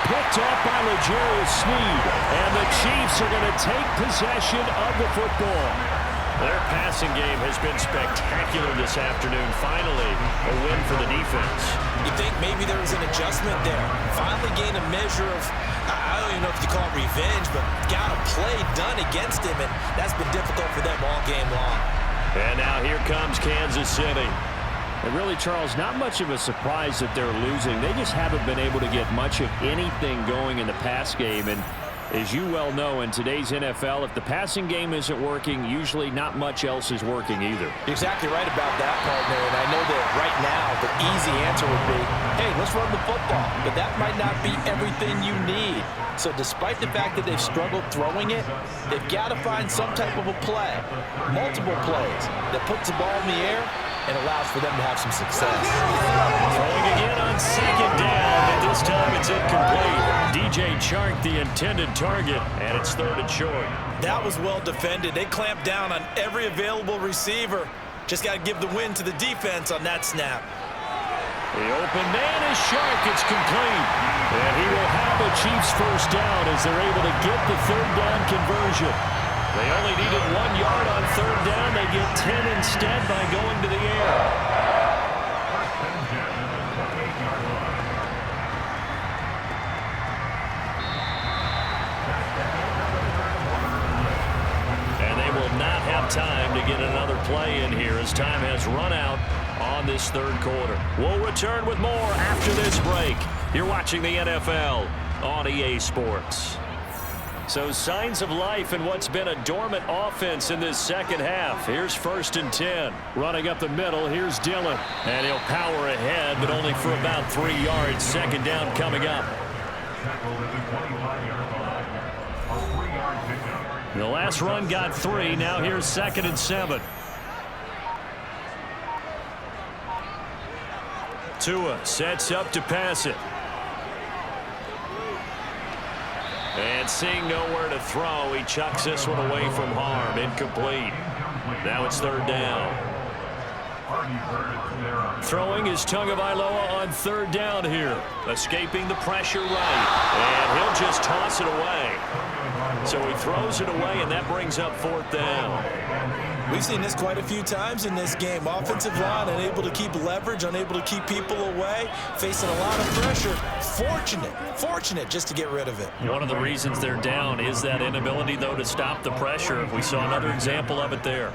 Picked off by L'Jarius Sneed, and the Chiefs are going to take possession of the football. Their passing game has been spectacular this afternoon. Finally, a win for the defense. You think maybe there was an adjustment there. Finally gained a measure of, I don't even know if you call it revenge, but got a play done against him, and that's been difficult for them all game long. And now here comes Kansas City. And really, Charles, not much of a surprise that they're losing. They just haven't been able to get much of anything going in the pass game. And as you well know, in today's NFL, if the passing game isn't working, usually not much else is working either. You're exactly right about that, partner. And I know that right now the easy answer would be, hey, let's run the football. But that might not be everything you need. So despite the fact that they've struggled throwing it, they've got to find some type of a play, multiple plays, that puts the ball in the air and allows for them to have some success. Throwing again on 2nd down, but this time it's incomplete. DJ Chark, the intended target, and it's 3rd and short. That was well defended. They clamped down on every available receiver. Just got to give the win to the defense on that snap. The open man is Chark. It's complete. And he will have a Chiefs 1st down as they're able to get the 3rd down conversion. They only needed 1 yard on 3rd down. They get 10 instead by going to the air. And they will not have time to get another play in here as time has run out on this 3rd quarter. We'll return with more after this break. You're watching the NFL on EA Sports. So signs of life in what's been a dormant offense in this 2nd half. Here's 1st and 10. Running up the middle, here's Dillon. And he'll power ahead, but only for about 3 yards. 2nd down coming up. The last run got 3. Now here's 2nd and 7. Tua sets up to pass it. And seeing nowhere to throw, he chucks this one away from harm. Incomplete. Now it's 3rd down. Throwing is Tagovailoa on third down here. Escaping the pressure right. And he'll just toss it away. So he throws it away, and that brings up fourth down. We've seen this quite a few times in this game. Offensive line unable to keep leverage, unable to keep people away, facing a lot of pressure. Fortunate just to get rid of it. One of the reasons they're down is that inability, though, to stop the pressure. We saw another example of it there.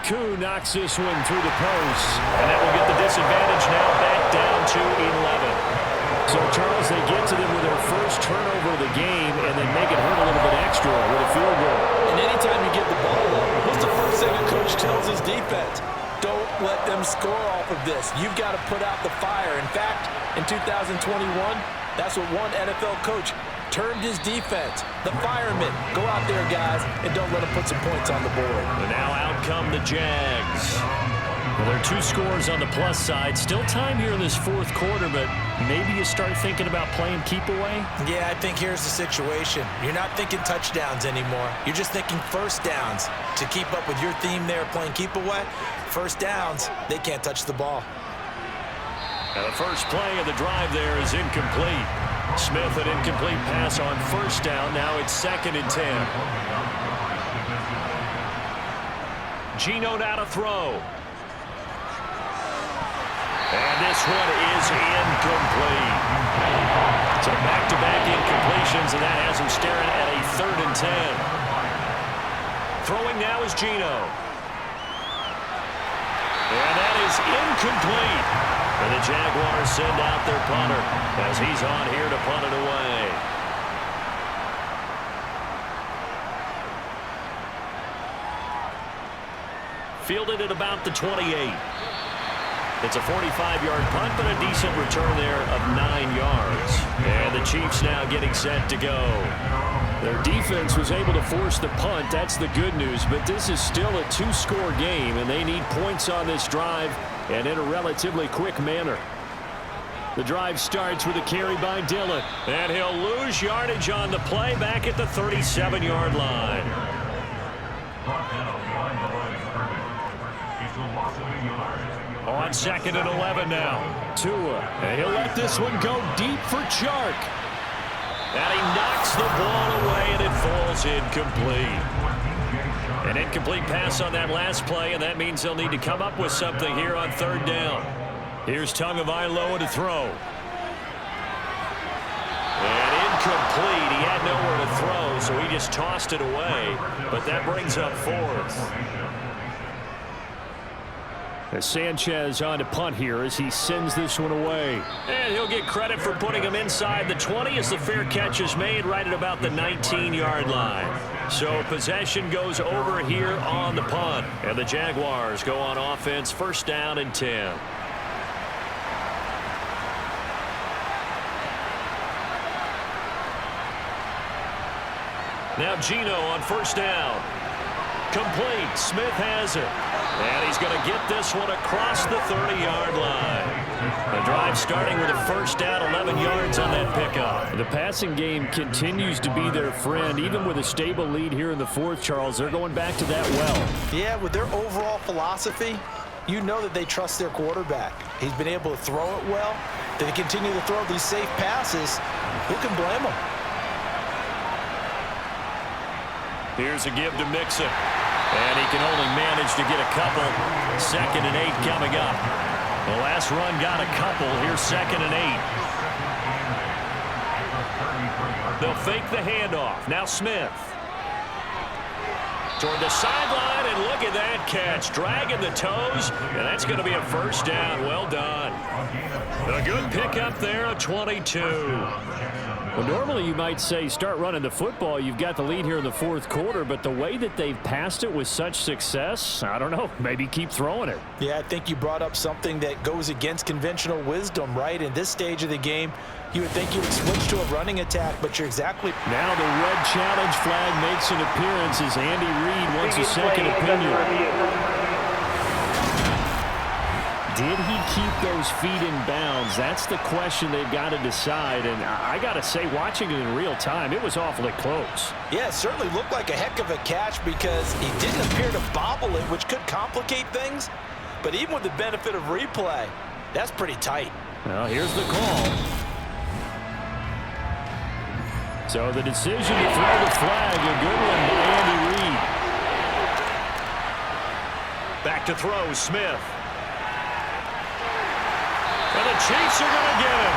Koo knocks this one through the post. And that will get the disadvantage now back down to 11. So, Charles, they get to them with their first turnover of the game and then make it hurt a little bit extra with a field goal. And anytime you get the ball up, what's the first thing a coach tells his defense? Don't let them score off of this. You've got to put out the fire. In fact, in 2021, that's what one NFL coach termed his defense. The firemen. Go out there, guys, and don't let them put some points on the board. And now out come the Jags. Well, there are 2 scores on the plus side. Still time here in this fourth quarter, but maybe you start thinking about playing keep away? Yeah, I think here's the situation. You're not thinking touchdowns anymore. You're just thinking first downs. To keep up with your theme there, playing keep away, first downs, they can't touch the ball. And the first play of the drive there is incomplete. Smith, an incomplete pass on first down. Now it's 2nd and 10. Geno now to throw. And this one is incomplete. So back-to-back incompletions, and that has him staring at a 3rd and 10. Throwing now is Geno. And that is incomplete. And the Jaguars send out their punter as he's on here to punt it away. Fielded at about the 28. It's a 45-yard punt, but a decent return there of 9 yards. And the Chiefs now getting set to go. Their defense was able to force the punt. That's the good news. But this is still a 2-score game, and they need points on this drive and in a relatively quick manner. The drive starts with a carry by Dillon. And he'll lose yardage on the play back at the 37-yard line. On 2nd and 11 now. Tua, and he'll let this one go deep for Chark. And he knocks the ball away, and it falls incomplete. An incomplete pass on that last play, and that means they'll need to come up with something here on 3rd down. Here's Tagovailoa to throw. And incomplete. He had nowhere to throw, so he just tossed it away. But that brings up 4th. As Sanchez on to punt here as he sends this one away. And he'll get credit for putting him inside the 20 as the fair catch is made right at about the 19-yard line. So possession goes over here on the punt. And the Jaguars go on offense, 1st down and 10. Now Geno on 1st down. Complete. Smith has it. And he's going to get this one across the 30-yard line. The drive starting with a 1st down, 11 yards on that pickup. The passing game continues to be their friend. Even with a stable lead here in the 4th, Charles, they're going back to that well. Yeah, with their overall philosophy, you know that they trust their quarterback. He's been able to throw it well. They continue to throw these safe passes. Who can blame them? Here's a give to Mixon. And he can only manage to get a couple. 2nd and 8 coming up. The last run got a couple. Here's 2nd and 8. They'll fake the handoff. Now Smith. Toward the sideline, and look at that catch. Dragging the toes, and that's going to be a 1st down. Well done. A good pickup there, a 22. Well, normally you might say start running the football. You've got the lead here in the 4th quarter, but the way that they've passed it with such success, I don't know, maybe keep throwing it. Yeah, I think you brought up something that goes against conventional wisdom, right? In this stage of the game, you would think you would switch to a running attack, but you're exactly... Now the red challenge flag makes an appearance as Andy Reid wants a second opinion. Did he keep those feet in bounds? That's the question they've got to decide. And I got to say, watching it in real time, it was awfully close. Yeah, it certainly looked like a heck of a catch because he didn't appear to bobble it, which could complicate things. But even with the benefit of replay, that's pretty tight. Well, here's the call. So the decision to throw the flag, a good one by Andy Reid. Back to throw, Smith. And the Chiefs are going to get him.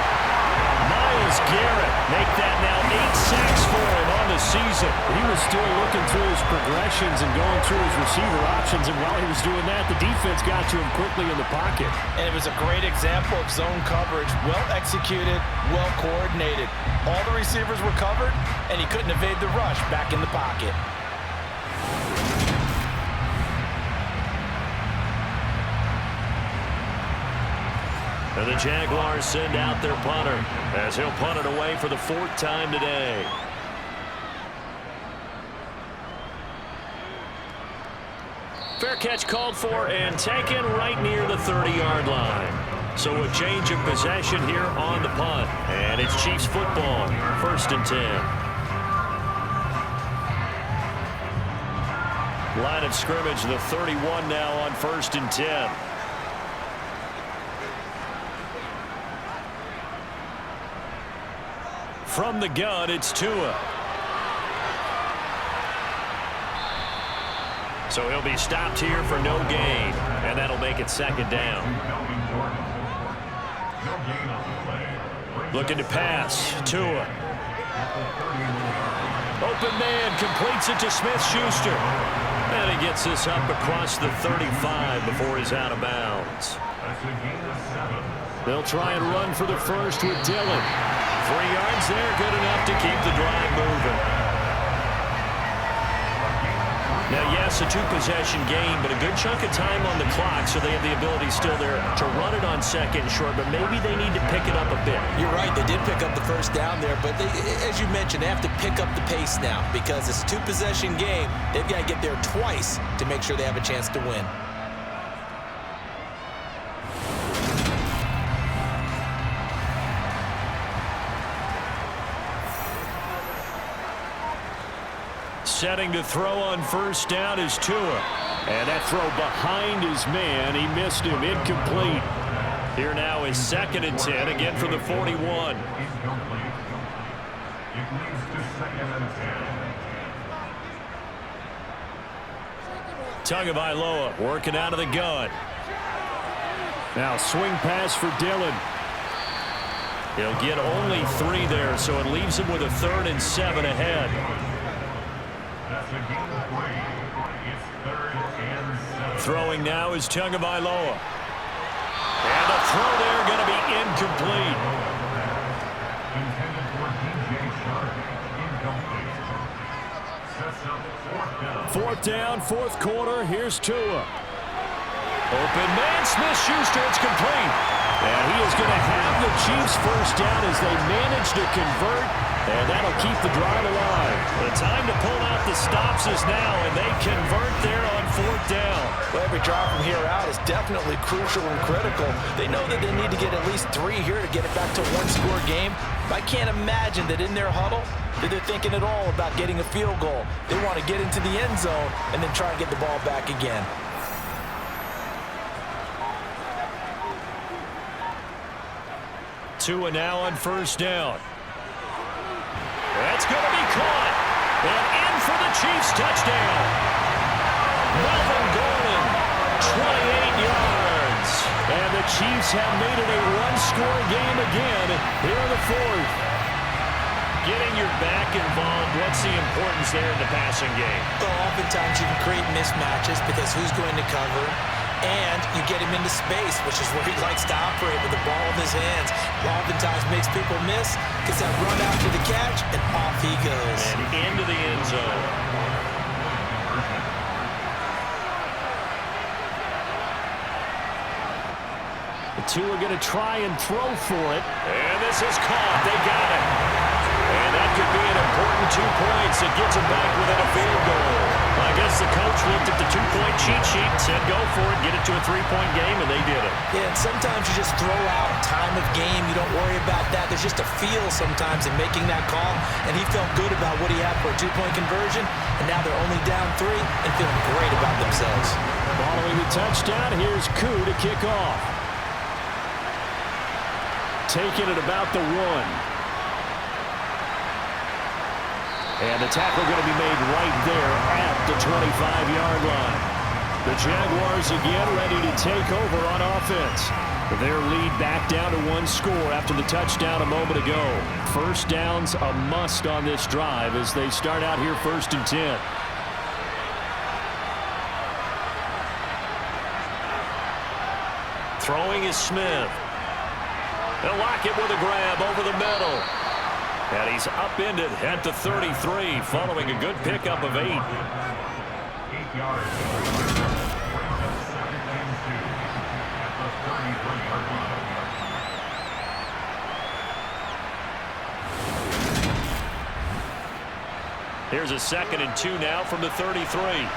Myles Garrett make that now 8 sacks for him on the season. He was still looking through his progressions and going through his receiver options, and while he was doing that, the defense got to him quickly in the pocket. And it was a great example of zone coverage, well executed, well coordinated. All the receivers were covered, and he couldn't evade the rush back in the pocket. And the Jaguars send out their punter as he'll punt it away for the 4th time today. Fair catch called for and taken right near the 30-yard line. So a change of possession here on the punt. And it's Chiefs football, 1st and 10. Line of scrimmage, the 31 now on 1st and 10. From the gun, it's Tua. So he'll be stopped here for no gain, and that'll make it 2nd down. Looking to pass, Tua. Open man, completes it to Smith-Schuster. And he gets this up across the 35 before he's out of bounds. They'll try and run for the first with Dillon. 3 yards there, good enough to keep the drive moving. Now, yes, a 2-possession game, but a good chunk of time on the clock, so they have the ability still there to run it on 2nd and short, but maybe they need to pick it up a bit. You're right, they did pick up the first down there, but as you mentioned, they have to pick up the pace now because it's a 2-possession game. They've got to get there twice to make sure they have a chance to win. Setting to throw on 1st down is Tua. And that throw behind his man, he missed him, incomplete. Here now is 2nd and 10, again for the 41. Tagovailoa working out of the gun. Now swing pass for Dillon. He'll get only 3 there, so it leaves him with a 3rd and 7 ahead. Throwing now is Tagovailoa. And the throw there going to be incomplete. 4th down, 4th quarter. Here's Tua. Open man, Smith-Schuster, it's complete. And he is going to have the Chiefs first down as they manage to convert, and that'll keep the drive alive. The time to pull out the stops is now, and they convert there on 4th down. Well, every drive from here out is definitely crucial and critical. They know that they need to get at least 3 here to get it back to a 1-score game. I can't imagine that in their huddle that they're thinking at all about getting a field goal. They want to get into the end zone and then try and get the ball back again. Tua now on 1st down. That's going to be caught. And in for the Chiefs touchdown. Melvin Gordon, 28 yards. And the Chiefs have made it a 1-score game again here in the 4th. Getting your back involved, what's the importance there in the passing game? Well, oftentimes you can create mismatches because who's going to cover? And you get him into space, which is where he likes to operate with the ball in his hands. Oftentimes makes people miss, gets that run after the catch, and off he goes. And into the end zone. The two are going to try and throw for it. And this is caught. They got it. And that could be an important 2 points. It gets them back within a field goal. I guess the coach coach looked at the two-point cheat sheet and said, go for it, get it to a three-point game, and they did it. Yeah, and sometimes you just throw out time of game. You don't worry about that. There's just a feel sometimes in making that call, and he felt good about what he had for a two-point conversion, and now they're only down 3 and feeling great about themselves. Following the touchdown, here's Koo to kick off. Taking it about the 1. And the tackle going to be made right there at the 25-yard line. The Jaguars again ready to take over on offense. Their lead back down to 1 score after the touchdown a moment ago. First down's a must on this drive as they start out here 1st and 10. Throwing is Smith. They'll lock it with a grab over the middle. And he's upended at the 33 following a good pickup of 8. 8 yards. Here's a 2nd and 2 now from the 33.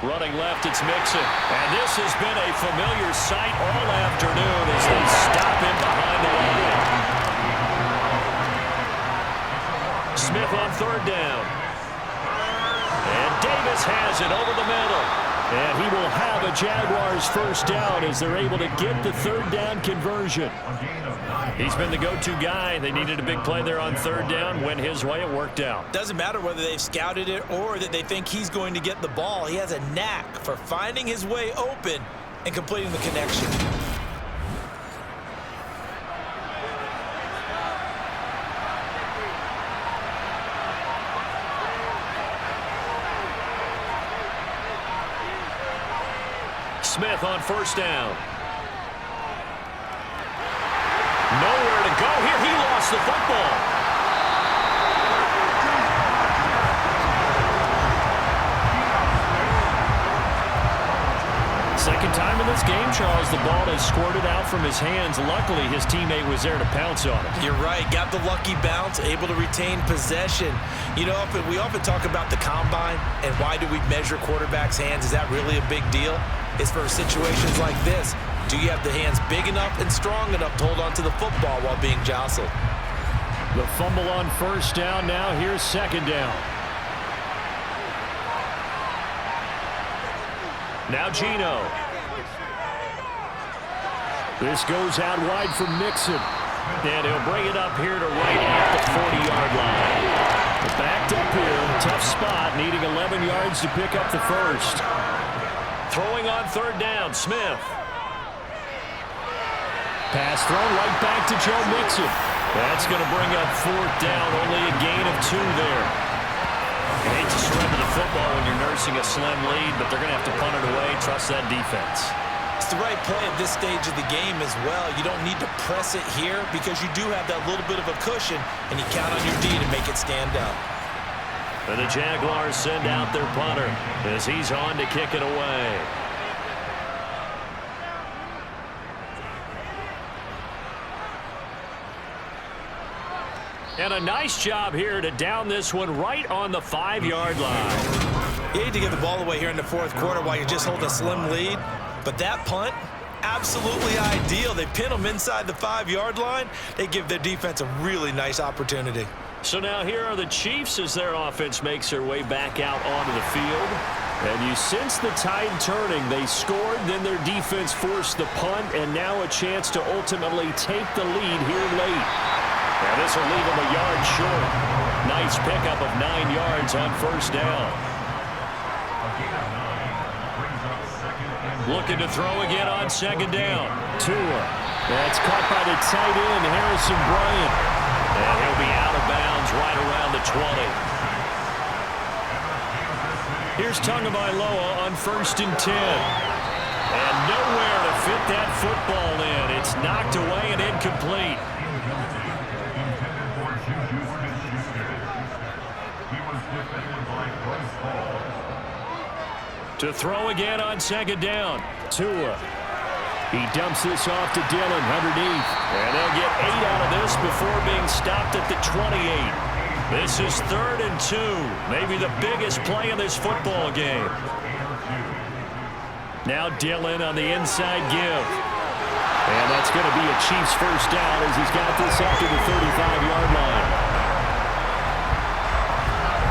Running left, it's Mixon. And this has been a familiar sight all afternoon as they stop him behind the line. Smith on 3rd down. And Davis has it over the middle. And he will have a Jaguars first down as they're able to get the 3rd down conversion. He's been the go-to guy. They needed a big play there on 3rd down. Went his way, it worked out. Doesn't matter whether they've scouted it or that they think he's going to get the ball. He has a knack for finding his way open and completing the connection. Smith on 1st down. Nowhere to go here. He lost the football. Second time in this game, Charles, the ball has squirted out from his hands. Luckily, his teammate was there to pounce on it. You're right. Got the lucky bounce, able to retain possession. You know, we often talk about the combine and why do we measure quarterbacks' hands. Is that really a big deal? It's for situations like this. Do you have the hands big enough and strong enough to hold on to the football while being jostled? The fumble on 1st down. Now here's 2nd down. Now Geno. This goes out wide for Mixon. And he'll bring it up here to right at the 40-yard line. Backed up here. Tough spot. Needing 11 yards to pick up the first. Throwing on 3rd down, Smith. Pass thrown right back to Joe Mixon. That's going to bring up 4th down. Only a gain of 2 there. You hate to surrender the football when you're nursing a slim lead, but they're going to have to punt it away. Trust that defense. It's the right play at this stage of the game as well. You don't need to press it here because you do have that little bit of a cushion, and you count on your D to make it stand up. And the Jaguars send out their punter as he's on to kick it away. And a nice job here to down this one right on the 5-yard line. You need to get the ball away here in the 4th quarter while you just hold a slim lead. But that punt, absolutely ideal. They pin them inside the 5-yard line. They give their defense a really nice opportunity. So now here are the Chiefs as their offense makes their way back out onto the field. And you sense the tide turning. They scored, then their defense forced the punt, and now a chance to ultimately take the lead here late. Now this will leave them a yard short. Nice pickup of 9 yards on 1st down. Looking to throw again on 2nd down. Tua. That's caught by the tight end, Harrison Bryant. And he'll be out of bounds right around the 20. Here's Tagovailoa on 1st and 10. And nowhere to fit that football in. It's knocked away and incomplete. To throw again on 2nd down. Tua. He dumps this off to Dillon underneath. And they'll get 8 out of this before being stopped at the 28. This is 3rd and 2. Maybe the biggest play in this football game. Now Dillon on the inside give. And that's going to be a Chiefs first down as he's got this up to the 35-yard line.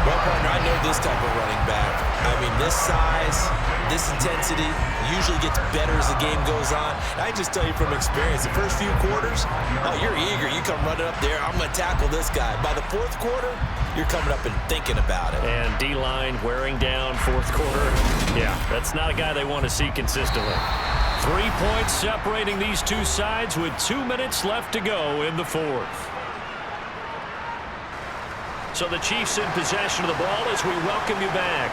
Well, partner, I know this type of running back. I mean, this size, this intensity usually gets better as the game goes on. And I just tell you from experience, the first few quarters, oh, you're eager. You come running up there, I'm going to tackle this guy. By the 4th quarter, you're coming up and thinking about it. And D-line wearing down 4th quarter. Yeah, that's not a guy they want to see consistently. 3 points separating these two sides with 2 minutes left to go in the 4th. So the Chiefs in possession of the ball as we welcome you back.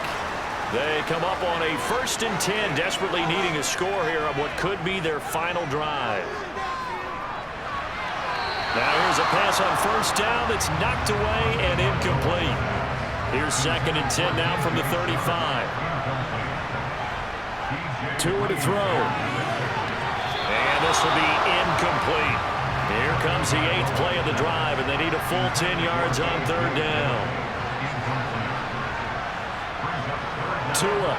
They come up on a 1st and 10, desperately needing a score here on what could be their final drive. Now here's a pass on 1st down that's knocked away and incomplete. Here's 2nd and 10 now from the 35. Tua to throw. And this will be incomplete. Here comes the 8th play of the drive, and they need a full 10 yards on 3rd down. Tua.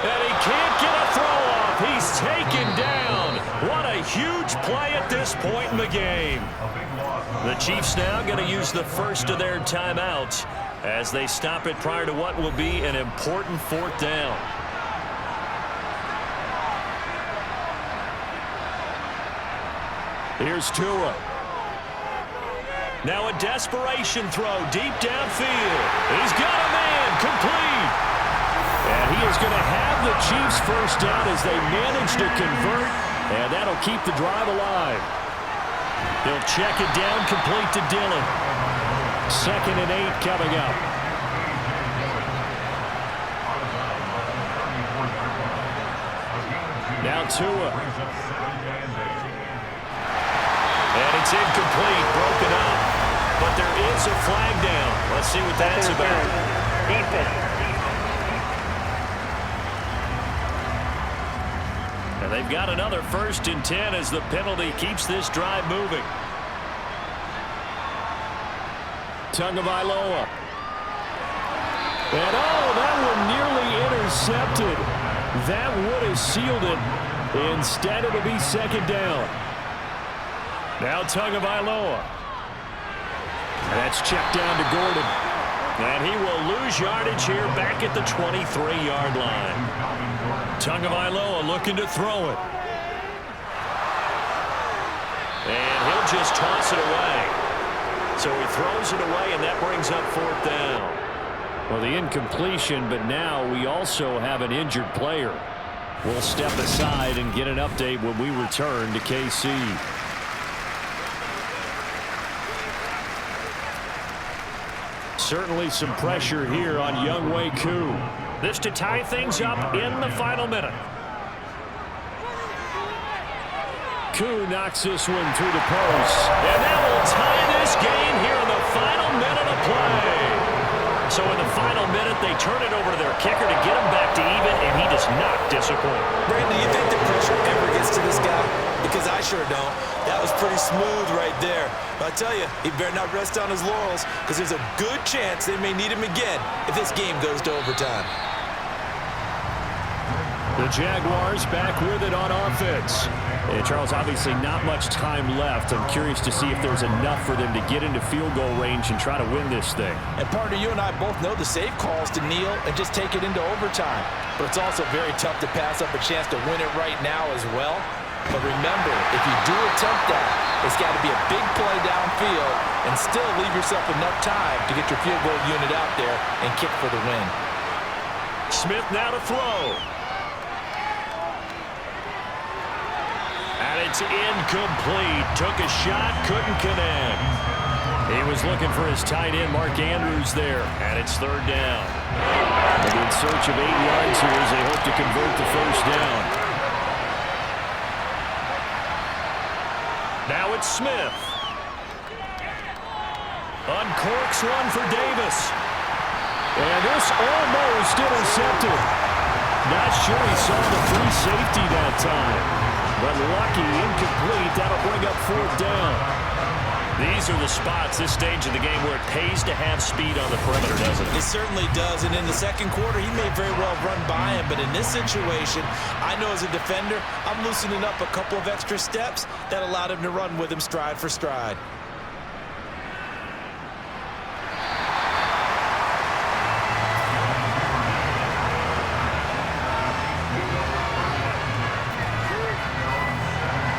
And he can't get a throw off. He's taken down. What a huge play at this point in the game. The Chiefs now going to use the first of their timeouts as they stop it prior to what will be an important 4th down. Here's Tua. Now a desperation throw deep downfield. He's got a man complete. And he is going to have the Chiefs first down as they manage to convert, and that'll keep the drive alive. He'll check it down complete to Dillon. 2nd and 8 coming up. Now Tua. And it's incomplete, broken up. But there is a flag down. Let's see what that's about. And they've got another 1st and 10 as the penalty keeps this drive moving. Tagovailoa. And oh, that one nearly intercepted. That would have sealed it. Instead, it'll be 2nd down. Now Tagovailoa. That's checked down to Gordon. And he will lose yardage here back at the 23-yard line. Tagovailoa looking to throw it. And he'll just toss it away. So he throws it away, and that brings up 4th down. Well, the incompletion, but now we also have an injured player. We'll step aside and get an update when we return to KC. Certainly some pressure here on Younghoe Koo. This to tie things up in the final minute. Koo knocks this one through the post. And that will tie this game here in the final minute of play. So in the final minute, they turn it over to their kicker to get him back to even, and he does not disappoint. Brandon, do you think the pressure ever gets to this guy? Because I sure don't. That was pretty smooth right there. But I tell you, he better not rest on his laurels, because there's a good chance they may need him again if this game goes to overtime. The Jaguars back with it on offense. And Charles, obviously not much time left. I'm curious to see if there's enough for them to get into field goal range and try to win this thing. And partner, you and I both know the safe calls to kneel and just take it into overtime. But it's also very tough to pass up a chance to win it right now as well. But remember, if you do attempt that, it's got to be a big play downfield and still leave yourself enough time to get your field goal unit out there and kick for the win. Smith now to throw. And it's incomplete. Took a shot, couldn't connect. He was looking for his tight end, Mark Andrews, there. And it's 3rd down. And in search of 8 yards here as they hope to convert the first down. Now it's Smith. Uncorks one for Davis. And this almost intercepted. Not sure he saw the free safety that time. But lucky, incomplete. That'll bring up 4th down. These are the spots, this stage of the game, where it pays to have speed on the perimeter, doesn't it? It certainly does, and in the second quarter, he may very well run by him, but in this situation, I know as a defender, I'm loosening up a couple of extra steps that allowed him to run with him stride for stride.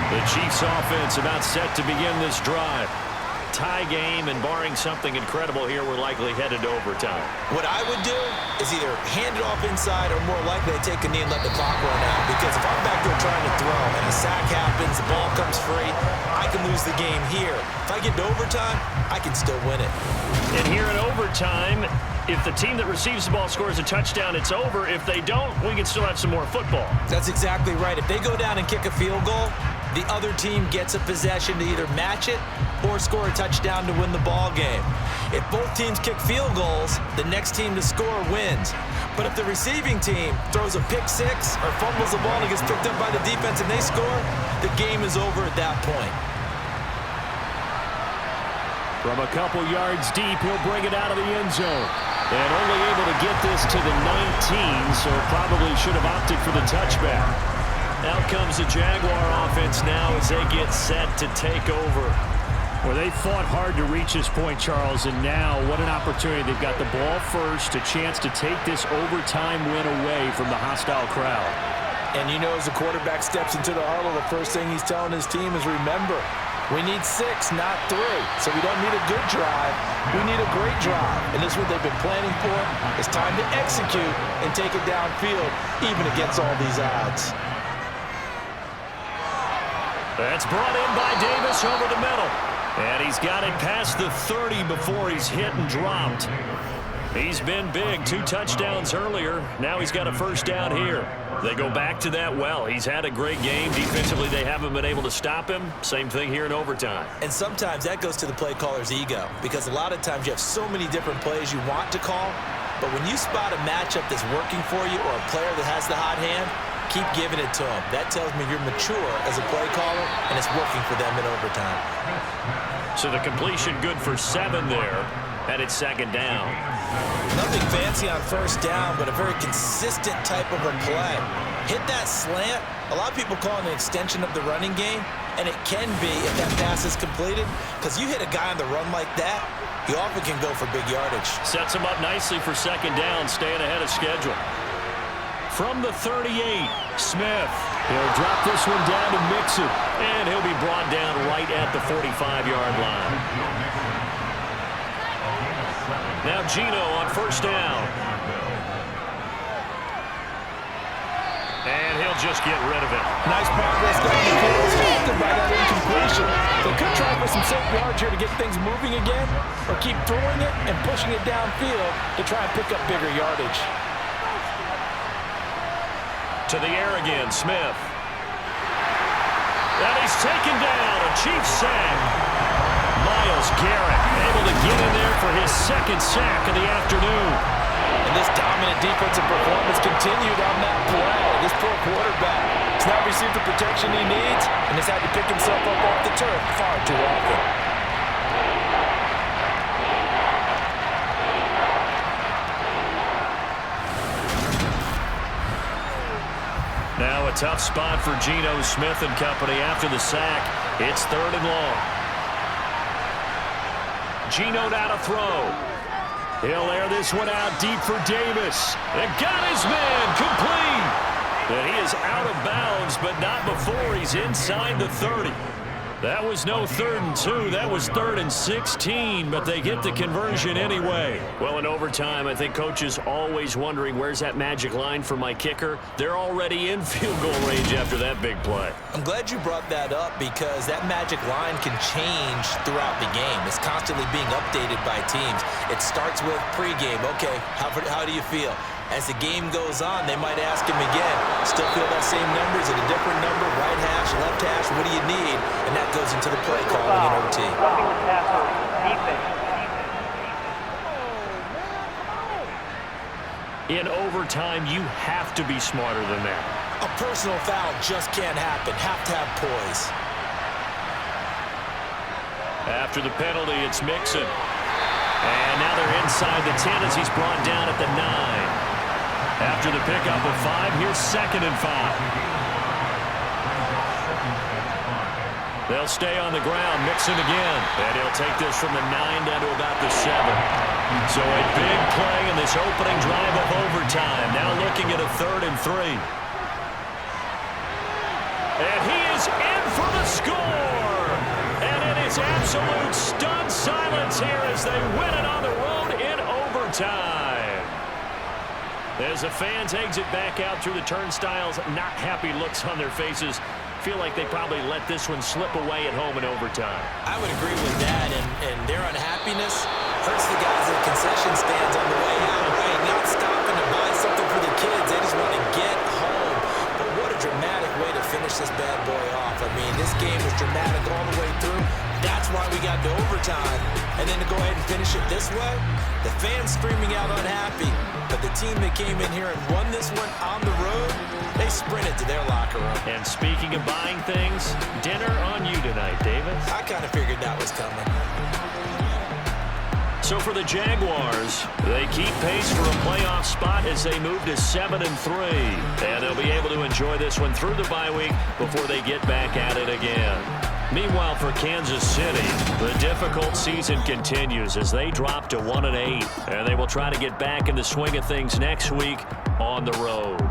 The Chiefs offense about set to begin this drive. Tie game, and barring something incredible here, we're likely headed to overtime. What I would do is either hand it off inside or more likely to take a knee and let the clock run out. Because if I'm back there trying to throw and a sack happens, the ball comes free, I can lose the game here. If I get to overtime, I can still win it. And here in overtime, if the team that receives the ball scores a touchdown, it's over. If they don't, we can still have some more football. That's exactly right. If they go down and kick a field goal, the other team gets a possession to either match it or score a touchdown to win the ball game. If both teams kick field goals, the next team to score wins. But if the receiving team throws a pick six or fumbles the ball and gets picked up by the defense and they score, the game is over at that point. From a couple yards deep, he'll bring it out of the end zone. And only able to get this to the 19, so probably should have opted for the touchback. Out comes the Jaguar offense now as they get set to take over. Well, they fought hard to reach this point, Charles, and now what an opportunity. They've got the ball first, a chance to take this overtime win away from the hostile crowd. And you know, as the quarterback steps into the huddle, the first thing he's telling his team is, remember, we need 6, not 3. So we don't need a good drive. We need a great drive. And this is what they've been planning for. It's time to execute and take it downfield, even against all these odds. That's brought in by Davis over the middle. And he's got it past the 30 before he's hit and dropped. He's been big. 2 touchdowns earlier. Now he's got a first down here. They go back to that well. He's had a great game. Defensively, they haven't been able to stop him. Same thing here in overtime. And sometimes that goes to the play caller's ego, because a lot of times you have so many different plays you want to call, but when you spot a matchup that's working for you or a player that has the hot hand, keep giving it to him. That tells me you're mature as a play caller, and it's working for them in overtime. So the completion good for 7 there, and it's second down. Nothing fancy on first down, but a very consistent type of a play. Hit that slant. A lot of people call it an extension of the running game, and it can be if that pass is completed, because you hit a guy on the run like that, he often can go for big yardage. Sets him up nicely for second down, staying ahead of schedule. From the 38, Smith. He'll drop this one down to Mixon. And he'll be brought down right at the 45-yard line. Now Gino on first down. And he'll just get rid of it. Nice progress down the field. It's halted by that incompletion. They could try for some safe yards here to get things moving again, or keep throwing it and pushing it downfield to try and pick up bigger yardage. To the air again, Smith. And he's taken down, a Chiefs sack. Myles Garrett able to get in there for his second sack of the afternoon. And this dominant defensive performance continued on that play. This poor quarterback has not received the protection he needs and has had to pick himself up off the turf far too often. Now a tough spot for Geno Smith and company after the sack. It's 3rd and long. Geno now to throw. He'll air this one out deep for Davis. And got his man complete. And he is out of bounds, but not before he's inside the 30. That was no 3rd and 2. That was 3rd and 16, but they get the conversion anyway. Well, in overtime, I think Coach is always wondering, where's that magic line for my kicker? They're already in field goal range after that big play. I'm glad you brought that up, because that magic line can change throughout the game. It's constantly being updated by teams. It starts with pregame. Okay, how do you feel? As the game goes on, they might ask him again, still feel that same number? Is it a different number? Right hash, left hash, what do you need? And that goes into the play calling in OT. In overtime, you have to be smarter than that. A personal foul just can't happen. Have to have poise. After the penalty, it's Mixon. And now they're inside the 10 as he's brought down at the 9. After the pickup of 5, here's 2nd and 5. They'll stay on the ground. Mixon again. And he'll take this from the 9 down to about the 7. So a big play in this opening drive of overtime. Now looking at a 3rd and 3. And he is in for the score. And it is absolute stunned silence here as they win it on the road in overtime. As the fans exit back out through the turnstiles, not happy looks on their faces. Feel like they probably let this one slip away at home in overtime. I would agree with that, and their unhappiness hurts the guys at the concession stands on the way out, right? Not stopping to buy something for the kids. They just want to get home. But what a dramatic way to finish this bad boy off. I mean, this game was dramatic all the way through. That's why we got to overtime. And then to go ahead and finish it this way, the fans screaming out unhappy. But the team that came in here and won this one on the road, they sprinted to their locker room. And speaking of buying things, dinner on you tonight, Davis. I kind of figured that was coming. So for the Jaguars, they keep pace for a playoff spot as they move to 7 and 3. And they'll be able to enjoy this one through the bye week before they get back at it again. Meanwhile, for Kansas City, the difficult season continues as they drop to 1-8. And they will try to get back in the swing of things next week on the road.